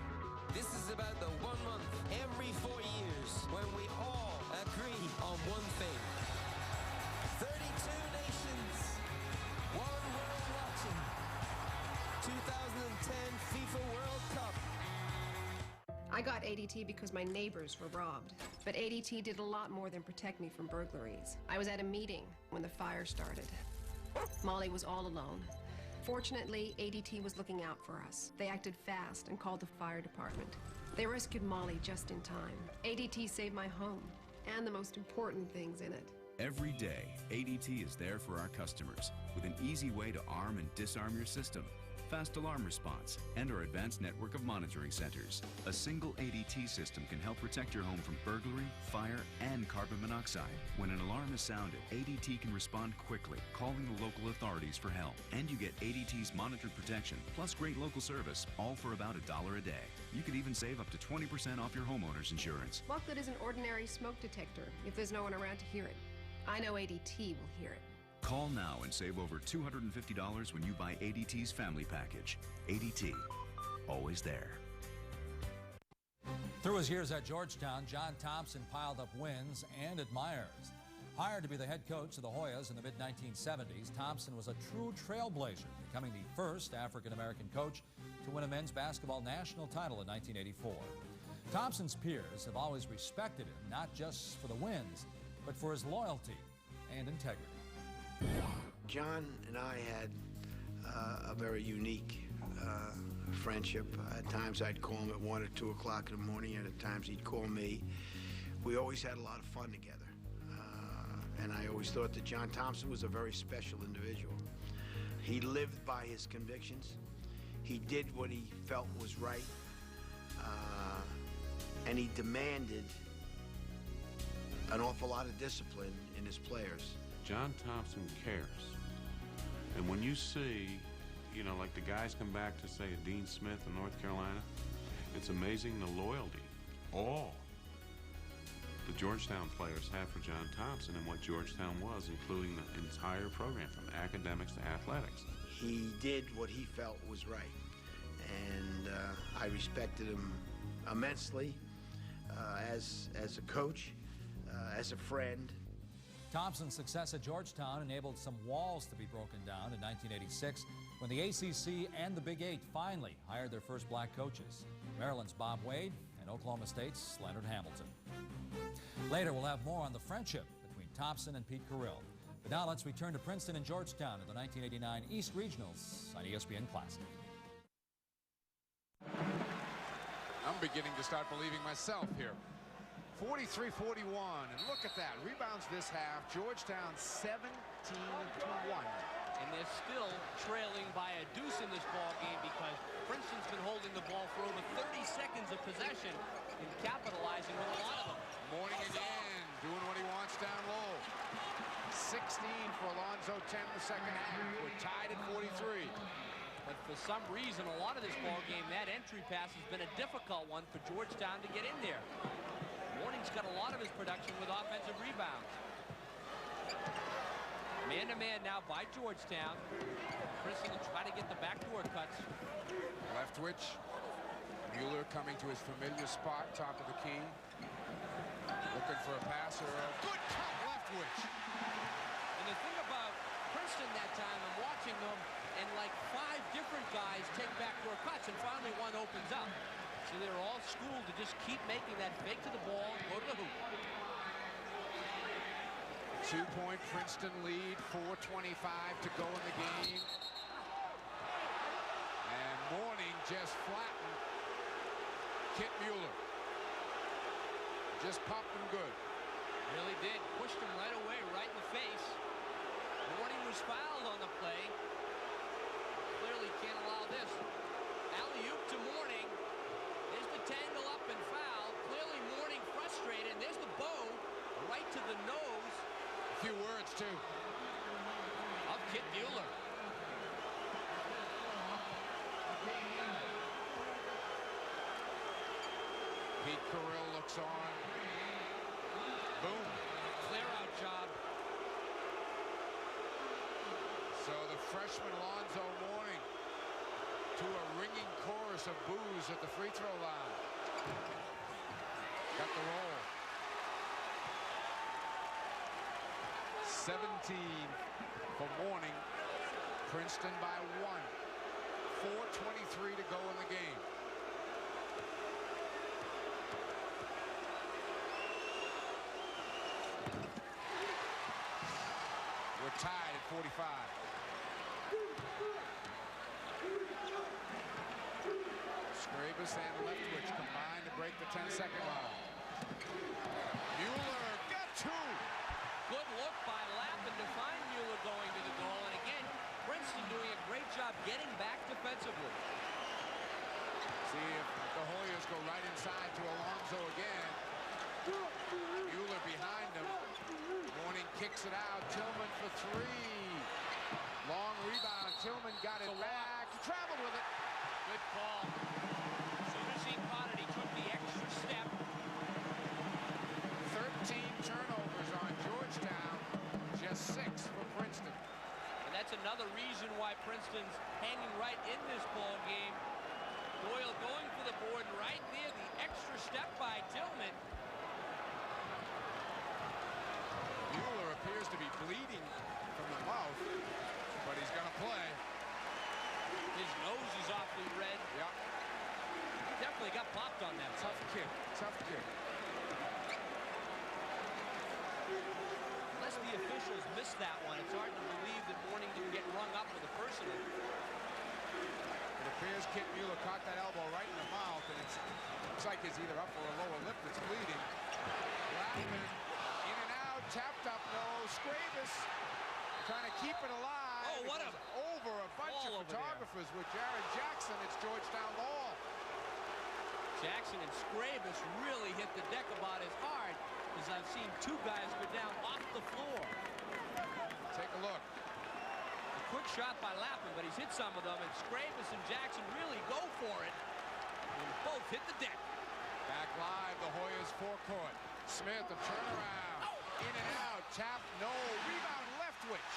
This is about the 1 month every 4 years when we all agree on one thing. 32 nations, one world watching. 2010 FIFA World Cup. I got ADT because my neighbors were robbed. But ADT did a lot more than protect me from burglaries. I was at a meeting when the fire started. Molly was all alone. Fortunately, ADT was looking out for us. They acted fast and called the fire department. They rescued Molly just in time. ADT saved my home and the most important things in it. Every day, ADT is there for our customers with an easy way to arm and disarm your system, fast alarm response, and our advanced network of monitoring centers. A single ADT system can help protect your home from burglary, fire, and carbon monoxide. When an alarm is sounded, ADT can respond quickly, calling the local authorities for help. And you get ADT's monitored protection, plus great local service, all for about $1 a day. You could even save up to 20% off your homeowner's insurance. What good is an ordinary smoke detector if there's no one around to hear it? I know ADT will hear it. Call now and save over $250 when you buy ADT's family package. ADT, always there. Through his years at Georgetown, John Thompson piled up wins and admirers. Hired to be the head coach of the Hoyas in the mid-1970s, Thompson was a true trailblazer, becoming the first African-American coach to win a men's basketball national title in 1984. Thompson's peers have always respected him, not just for the wins, but for his loyalty and integrity. John and I had a very unique friendship. At times I'd call him at 1 or 2 o'clock in the morning, and at times he'd call me. We always had a lot of fun together. And I always thought that John Thompson was a very special individual. He lived by his convictions. He did what he felt was right. And he demanded an awful lot of discipline in his players. John Thompson cares. And when you see, you know, like the guys come back to, say, a Dean Smith in North Carolina, it's amazing the loyalty, all the Georgetown players have for John Thompson and what Georgetown was, including the entire program, from academics to athletics. He did what he felt was right, and I respected him immensely as a coach, as a friend. Thompson's success at Georgetown enabled some walls to be broken down in 1986 when the ACC and the Big Eight finally hired their first black coaches, Maryland's Bob Wade and Oklahoma State's Leonard Hamilton. Later, we'll have more on the friendship between Thompson and Pete Carrill. But now let's return to Princeton and Georgetown in the 1989 East Regionals on ESPN Classic. I'm beginning to start believing myself here. 43-41, and look at that. Rebounds this half. Georgetown 17-1. And they're still trailing by a deuce in this ball game because Princeton's been holding the ball for over 30 seconds of possession and capitalizing with a lot of them. Mourning again, doing what he wants down low. 16 for Alonzo, 10 in the second half. We're tied at 43. But for some reason, a lot of this ball game, that entry pass has been a difficult one for Georgetown to get in there. Mourning's got a lot of his production with offensive rebounds. Man-to-man now by Georgetown. Princeton will try to get the backdoor cuts. Leftwich. Mueller coming to his familiar spot, top of the key. Looking for a passer. Good cut, Leftwich. And the thing about Princeton that time, I'm watching them, and like 5 different guys take backdoor cuts, and finally one opens up. So they're all schooled to just keep making that fake to the ball and go to the hoop. 2-point Princeton lead, 4:25 to go in the game. And Mourning just flattened Kit Mueller. Just popped him good. Really did. Pushed him right away, right in the face. Mourning was fouled on the play. Clearly can't allow this. Alley-oop to Mourning. There's the tangle up and foul. Clearly Mourning frustrated. And there's the bow right to the nose. A few words, too. Of Kit Mueller. Pete Carrill looks on. Boom. Clear out job. So the freshman Alonzo Mourning to a ringing chorus of boos at the free throw line. Got the roll. 17 for Mourning. Princeton by 1. 4:23 to go in the game. We're tied at 45. Scrabus and Leftwich combined to break the 10-second line. Mueller got 2. Good look by Lappin to find Mueller going to the goal. And again, Princeton doing a great job getting back defensively. See if the Hoyas go right inside to Alonzo again. Mueller behind him. Mourning kicks it out. Tillman for 3. Long rebound. Tillman got it back. He traveled with it. Good call. As soon as he caught it, he took the extra step. 13 turnovers on Georgetown. Just 6 for Princeton. And that's another reason why Princeton's hanging right in this ball game. Doyle going for the board right near the extra step by Tillman. Mueller appears to be bleeding from the mouth, but he's going to play. His nose is awfully red. Yeah. Definitely got popped on that. Tough kick. Tough kick. Unless the officials missed that one, it's hard to believe that Mourning didn't get rung up with a personal. It appears Kit Mueller caught that elbow right in the mouth, and it looks like it's either upper or lower lip that's bleeding. Lappin in and out, tapped up, no. Scrabus trying to keep it alive. Oh, what a over a bunch of photographers with Jared Jackson. It's Georgetown ball. Jackson and Scrabus really hit the deck about as hard as I've seen 2 guys go down off the floor. Take a look. A quick shot by Lappin, but he's hit some of them, and Scravis and Jackson really go for it. And both hit the deck. Back live, the Hoyas forecourt. Smith, a turnaround. In and out, tap, no. Rebound, Leftwich.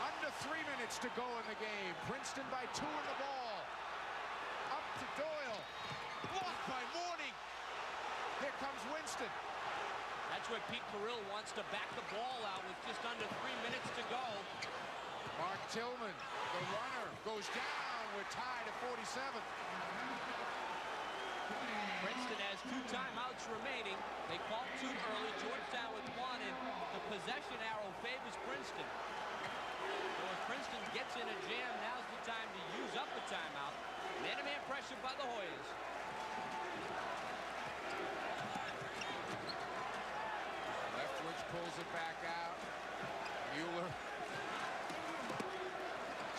Under 3 minutes to go in the game. Princeton by 2 in the ball. Up to Doyle. Blocked by Mourning. Here comes Winston. That's where Pete Carrill wants to back the ball out with just under 3 minutes to go. Mark Tillman, the runner, goes down. We're tied at 47. Princeton has 2 timeouts remaining. They called 2 early. Georgetown with 1, and the possession arrow favors Princeton. So if Princeton gets in a jam, now's the time to use up the timeout. Man-to-man pressure by the Hoyas. Leftwich pulls it back out. Mueller.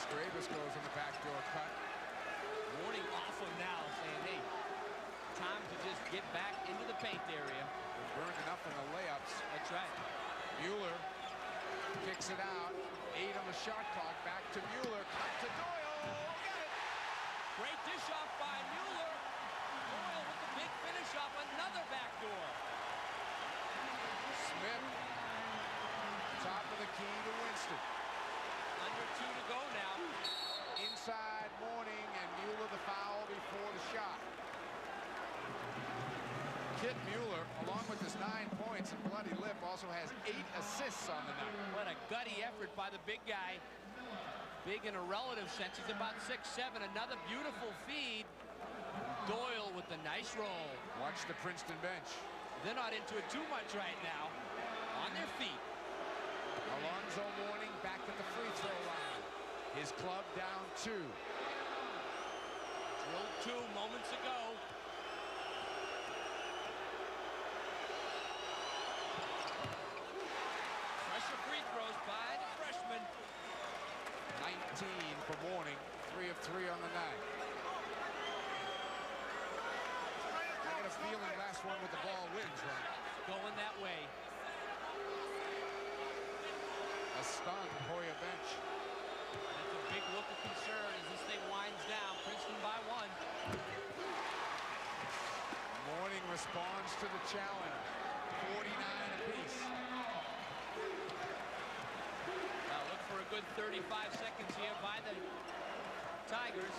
Scravis goes in the backdoor cut. Mourning off him now, saying, hey, time to just get back into the paint area. We've burned enough in the layups. That's right. Mueller kicks it out. 8 on the shot clock. Back to Mueller. Cut to Doyle. Got it. Great dish off by Mueller. Doyle with the big finish off. Another backdoor. Smith. Top of the key to Winston. Under 2 to go now. Inside Mourning, and Mueller the foul before the shot. Kit Mueller, along with his 9 points and bloody lip, also has 8 assists on the night. What a gutty effort by the big guy. Big in a relative sense. He's about 6'7". Another beautiful feed. Doyle with the nice roll. Watch the Princeton bench. They're not into it too much right now. On their feet. Alonzo Mourning back at the free throw line. His club down 2. Drilled 2 moments ago. Pressure free throws by the freshman. 19 for Mourning. 3 of 3 on the night. I get a feeling last one with the ball wins, right? Going that way. A stunned Hoya bench. That's a big look of concern as this thing winds down. Princeton by 1. Mourning responds to the challenge. 49 apiece. Now look for a good 35 seconds here by the Tigers.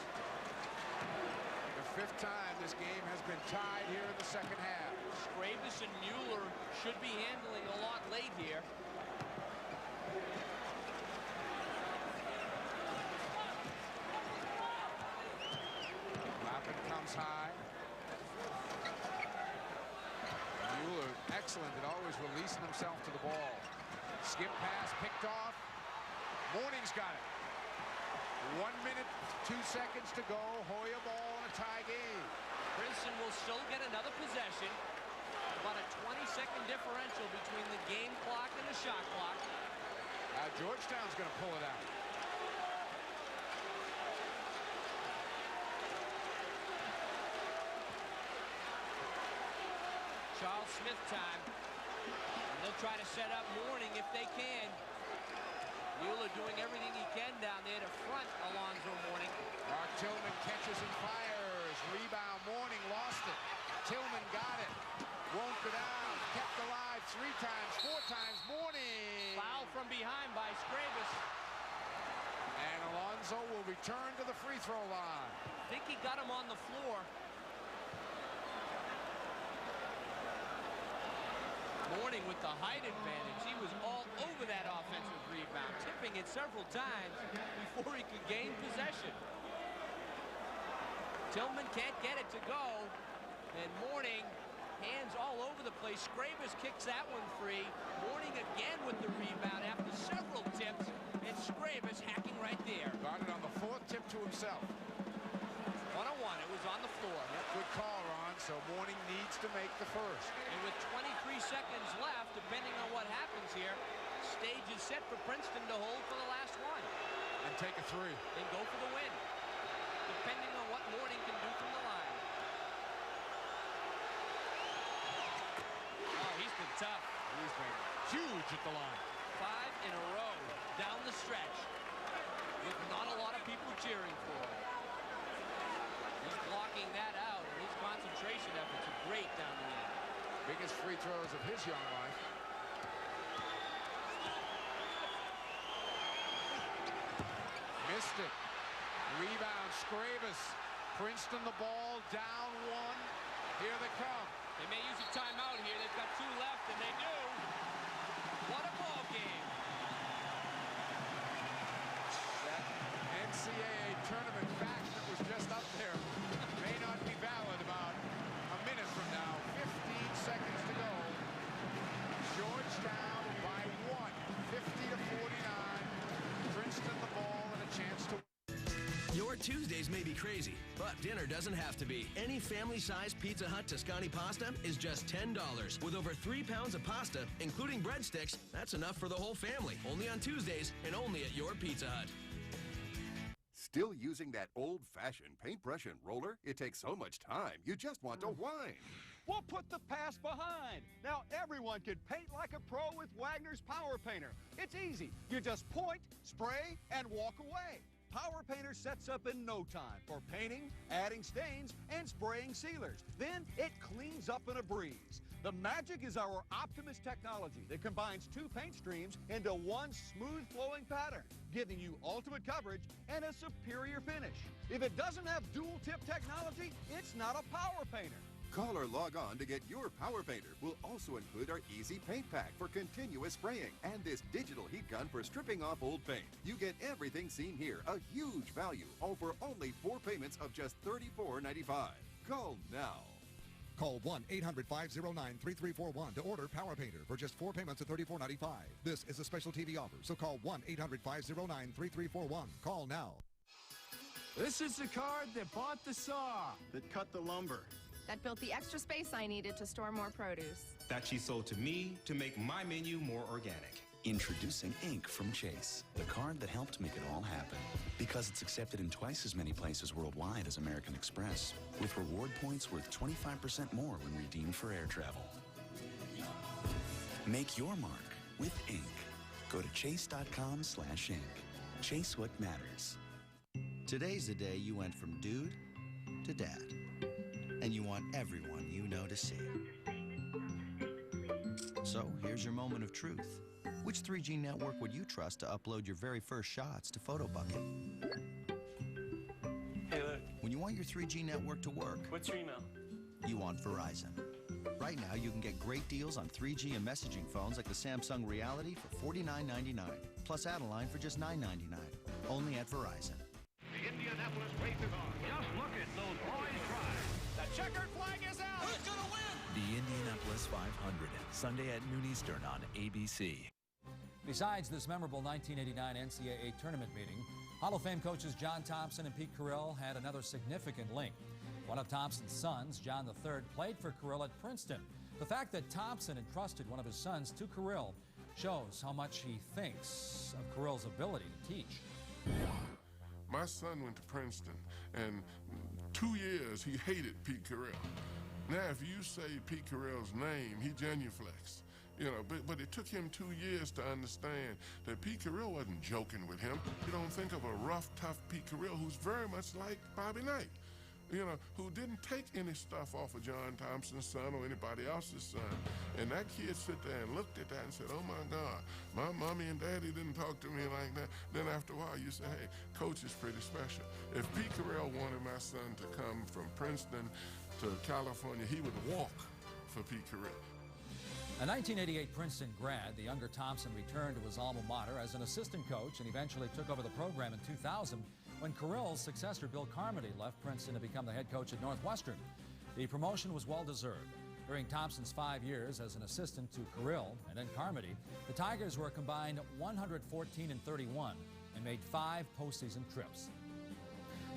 The 5th time this game has been tied here in the second half. Scravis and Mueller should be handling a lot late here. Lappin comes high. Mueller, excellent at always releasing himself to the ball. Skip pass, picked off. Mourning's got it. 1 minute, 2 seconds to go. Hoya ball in a tie game. Princeton will still get another possession. About a 20-second differential between the game clock and the shot clock. Now Georgetown's going to pull it out. Charles Smith time. And they'll try to set up Mourning if they can. Mueller doing everything he can down there to front Alonzo Mourning. Mark Tillman catches and fires. Rebound, Mourning lost it. Tillman got it. Won't go down. Kept alive 3 times, 4 times. Mourning. Foul from behind by Scravis. And Alonzo will return to the free throw line. I think he got him on the floor. Mourning with the height advantage. He was all over that offensive rebound, tipping it several times before he could gain possession. Tillman can't get it to go, and Mourning, hands all over the place. Scravis kicks that one free. Mourning again with the rebound after several tips, and Scravis hacking right there. Got it on the 4th tip to himself. 1-on-1, it was on the floor. Yep, good call, Ron. So Mourning needs to make the first. And with 23 seconds left, depending on what happens here, stage is set for Princeton to hold for the last one. And take a 3. And go for the win, depending on what Mourning can do from the line. been tough. He's been huge at the line. 5 in a row down the stretch with not a lot of people cheering for him. He's blocking that out, and his concentration efforts are great down the end. Biggest free throws of his young life. Missed it. Rebound, Scravis. Princeton the ball, down 1. Here they come. They may use a timeout here. They've got 2 left, and they do. What a ball game. That NCAA tournament fact that was just up there may not be valid about a minute from now. 15 seconds to go. Georgetown by 1, 50-49. Princeton the ball and a chance to. Your Tuesdays may be crazy, but dinner doesn't have to be. Any family-sized Pizza Hut Tuscany pasta is just $10. With over 3 pounds of pasta, including breadsticks, that's enough for the whole family. Only on Tuesdays and only at your Pizza Hut. Still using that old-fashioned paintbrush and roller? It takes so much time, you just want to whine. We'll put the past behind. Now everyone can paint like a pro with Wagner's Power Painter. It's easy. You just point, spray, and walk away. Power Painter sets up in no time for painting, adding stains, and spraying sealers. Then it cleans up in a breeze. The magic is our Optimus technology that combines 2 paint streams into one smooth-flowing pattern, giving you ultimate coverage and a superior finish. If it doesn't have dual-tip technology, it's not a Power Painter. Call or log on to get your Power Painter. We'll also include our Easy Paint Pack for continuous spraying and this digital heat gun for stripping off old paint. You get everything seen here, a huge value, all for only 4 payments of just $34.95. Call now. Call 1-800-509-3341 to order Power Painter for just 4 payments of $34.95. This is a special TV offer, so call 1-800-509-3341. Call now. This is the card that bought the saw, that cut the lumber, that built the extra space I needed to store more produce, that she sold to me to make my menu more organic. Introducing Ink from Chase, the card that helped make it all happen. Because it's accepted in twice as many places worldwide as American Express, with reward points worth 25% more when redeemed for air travel. Make your mark with Ink. Go to chase.com/ink. Chase what matters. Today's the day you went from dude to dad. And you want everyone you know to see. So here's your moment of truth. Which 3G network would you trust to upload your very first shots to PhotoBucket? Hey, look. When you want your 3G network to work, What's your email? you want Verizon. Right now, you can get great deals on 3G and messaging phones like the Samsung Reality for $49.99, plus add a line for just $9.99. Only at Verizon. The Indianapolis race is on. Just look at those boys drive. The checkered flag is out. Who's going to win? The Indianapolis 500, Sunday at noon Eastern on ABC. Besides this memorable 1989 NCAA tournament meeting, Hall of Fame coaches John Thompson and Pete Carrill had another significant link. One of Thompson's sons, John III, played for Carrill at Princeton. The fact that Thompson entrusted one of his sons to Carrill shows how much he thinks of Carrill's ability to teach. My son went to Princeton, and 2 years he hated Pete Carrill. Now, if you say Pete Carrill's name, he genuflects. You know, but it took him 2 years to understand that Pete Carrill wasn't joking with him. You don't think of a rough, tough Pete Carrill who's very much like Bobby Knight, you know, who didn't take any stuff off of John Thompson's son or anybody else's son. And that kid sit there and looked at that and said, oh my God, my mommy and daddy didn't talk to me like that. Then after a while you say, hey, coach is pretty special. If Pete Carrill wanted my son to come from Princeton to California, he would walk for Pete Carrill. A 1988 Princeton grad, the younger Thompson returned to his alma mater as an assistant coach and eventually took over the program in 2000 when Carrill's successor, Bill Carmody, left Princeton to become the head coach at Northwestern. The promotion was well-deserved. During Thompson's 5 years as an assistant to Carrill and then Carmody, the Tigers were a combined 114-31 and made 5 postseason trips.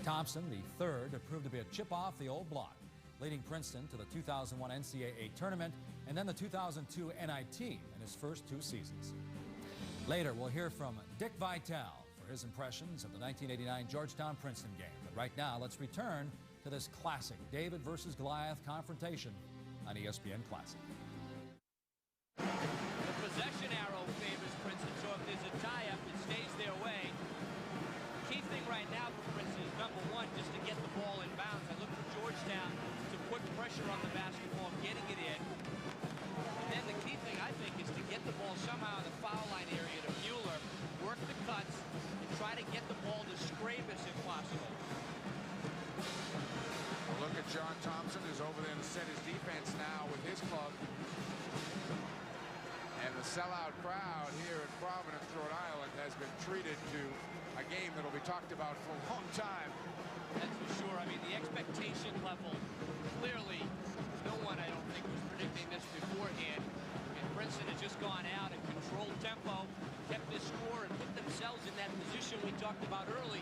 Thompson, the third, proved to be a chip off the old block, leading Princeton to the 2001 NCAA tournament and then the 2002 NIT in his first 2 seasons. Later, we'll hear from Dick Vitale for his impressions of the 1989 Georgetown-Princeton game. But right now, let's return to this classic David versus Goliath confrontation on ESPN Classic. set his defense now with his club. And the sellout crowd here in Providence, Rhode Island, has been treated to a game that will be talked about for a long time. That's for sure. I mean, the expectation level, clearly, no one, I don't think, was predicting this beforehand. And Princeton has just gone out and controlled tempo, kept this score, and put themselves in that position we talked about early,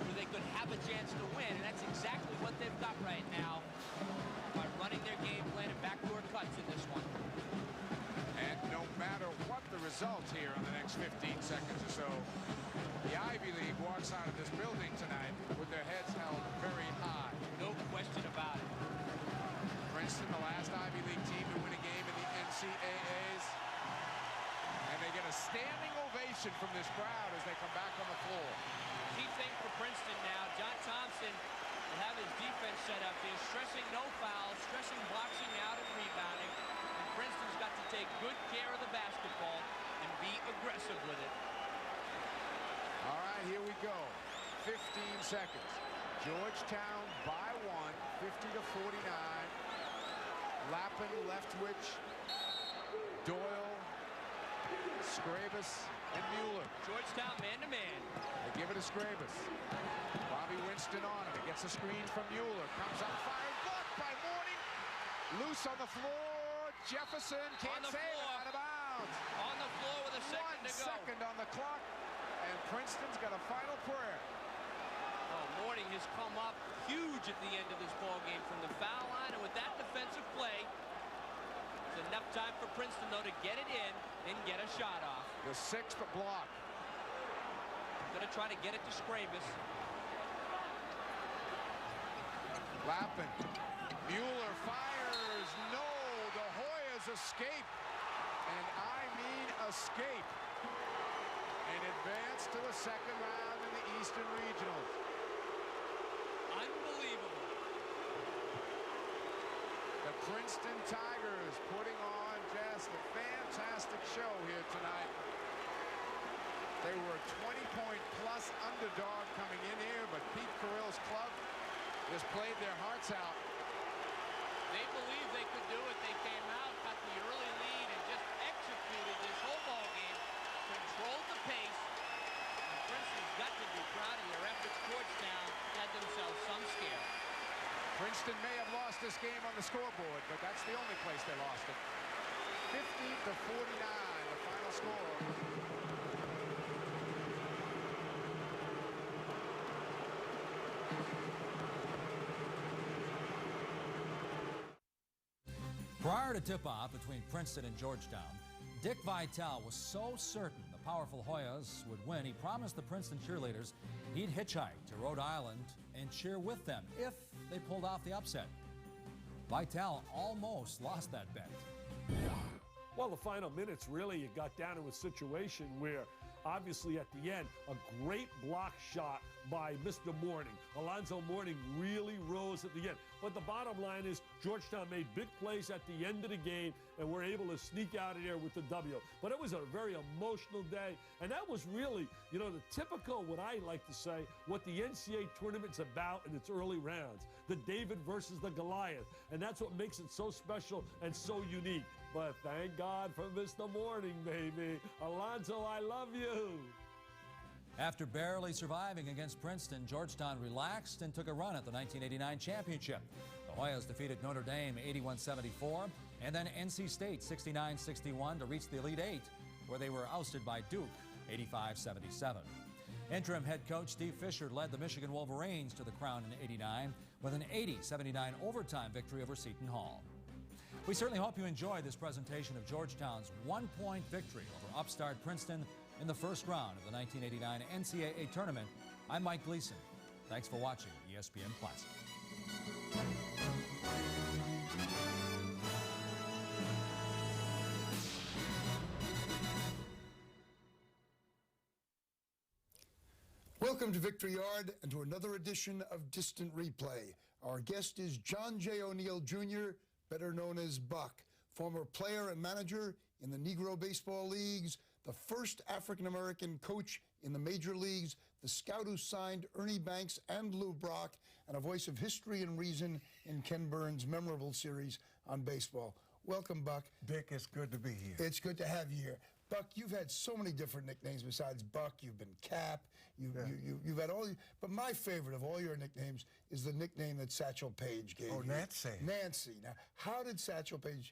where they could have a chance to win. And that's exactly what they've got right now by running their game plan and backdoor cuts in this one. And no matter what the result here in the next 15 seconds or so, the Ivy League walks out of this building tonight with their heads held very high. No question about it. Princeton, the last Ivy League team to win a game in the NCAAs. And they get a standing ovation from this crowd as they come back on the floor. Key thing for Princeton now, John Thompson will have his defense set up here, stressing no fouls, stressing boxing out and rebounding. And Princeton's got to take good care of the basketball and be aggressive with it. All right, here we go. 15 seconds. Georgetown by 1, 50-49. Lappin, Leftwich, Doyle, Scrabus, and Mueller. Georgetown man-to-man. They give it to Scrabus. Bobby Winston on him. He gets a screen from Mueller. Comes up, fired, blocked by Morning. Loose on the floor. Jefferson can't save it, out of bounds. On the floor with a second to go. 1 second on the clock, and Princeton's got a final prayer. Oh, Morning has come up huge at the end of this ball game from the foul line, and with that defensive play, it's enough time for Princeton, though, to get it in and get a shot off. The 6th block. Going to try to get it to Scrabus. Lappin. Mueller fires. No, the Hoyas escape. And I mean escape. And advance to the second round in the Eastern Regionals. Unbelievable. The Princeton Tigers putting on just a fantastic show here tonight. They were a 20-point-plus underdog coming in here, but Pete Carrill's club just played their hearts out. They believed they could do it. They came out, got the early lead, and just executed this whole ball game, controlled the pace. And Princeton's got to be proud of their efforts. Georgetown had themselves some scare. Princeton may have lost this game on the scoreboard, but that's the only place they lost it. 50-49, the final score. Prior to tip-off between Princeton and Georgetown, Dick Vitale was so certain the powerful Hoyas would win, he promised the Princeton cheerleaders he'd hitchhike to Rhode Island and cheer with them if they pulled off the upset. Vitale almost lost that bet. Well, the final minutes, really, it got down to a situation where, obviously, at the end, a great block shot by Mr. Morning. Alonzo Morning really rose at the end. But the bottom line is Georgetown made big plays at the end of the game and were able to sneak out of there with the W. But it was a very emotional day. And that was really, you know, the typical, what I like to say, what the NCAA tournament's about in its early rounds. The David versus the Goliath. And that's what makes it so special and so unique. But thank God for Mr. Morning, baby. Alonzo, I love you. After barely surviving against Princeton, Georgetown relaxed and took a run at the 1989 championship. The Hoyas defeated Notre Dame 81-74 and then NC State 69-61 to reach the Elite Eight, where they were ousted by Duke 85-77. Interim head coach Steve Fisher led the Michigan Wolverines to the crown in '89 with an 80-79 overtime victory over Seton Hall. We certainly hope you enjoyed this presentation of Georgetown's one-point victory over upstart Princeton in the first round of the 1989 NCAA tournament. I'm Mike Gleason. Thanks for watching ESPN Classic. Welcome to Victory Yard and to another edition of Distant Replay. Our guest is John J. O'Neill Jr., better known as Buck, former player and manager in the Negro Baseball Leagues, the first African-American coach in the major leagues, the scout who signed Ernie Banks and Lou Brock, and a voice of history and reason in Ken Burns' memorable series on baseball. Welcome, Buck. Dick, it's good to be here. It's good to have you here. Buck, you've had so many different nicknames besides Buck. You've been Cap. You've had all. But my favorite of all your nicknames is the nickname that Satchel Paige gave you. Nancy. Nancy. Now, how did Satchel Paige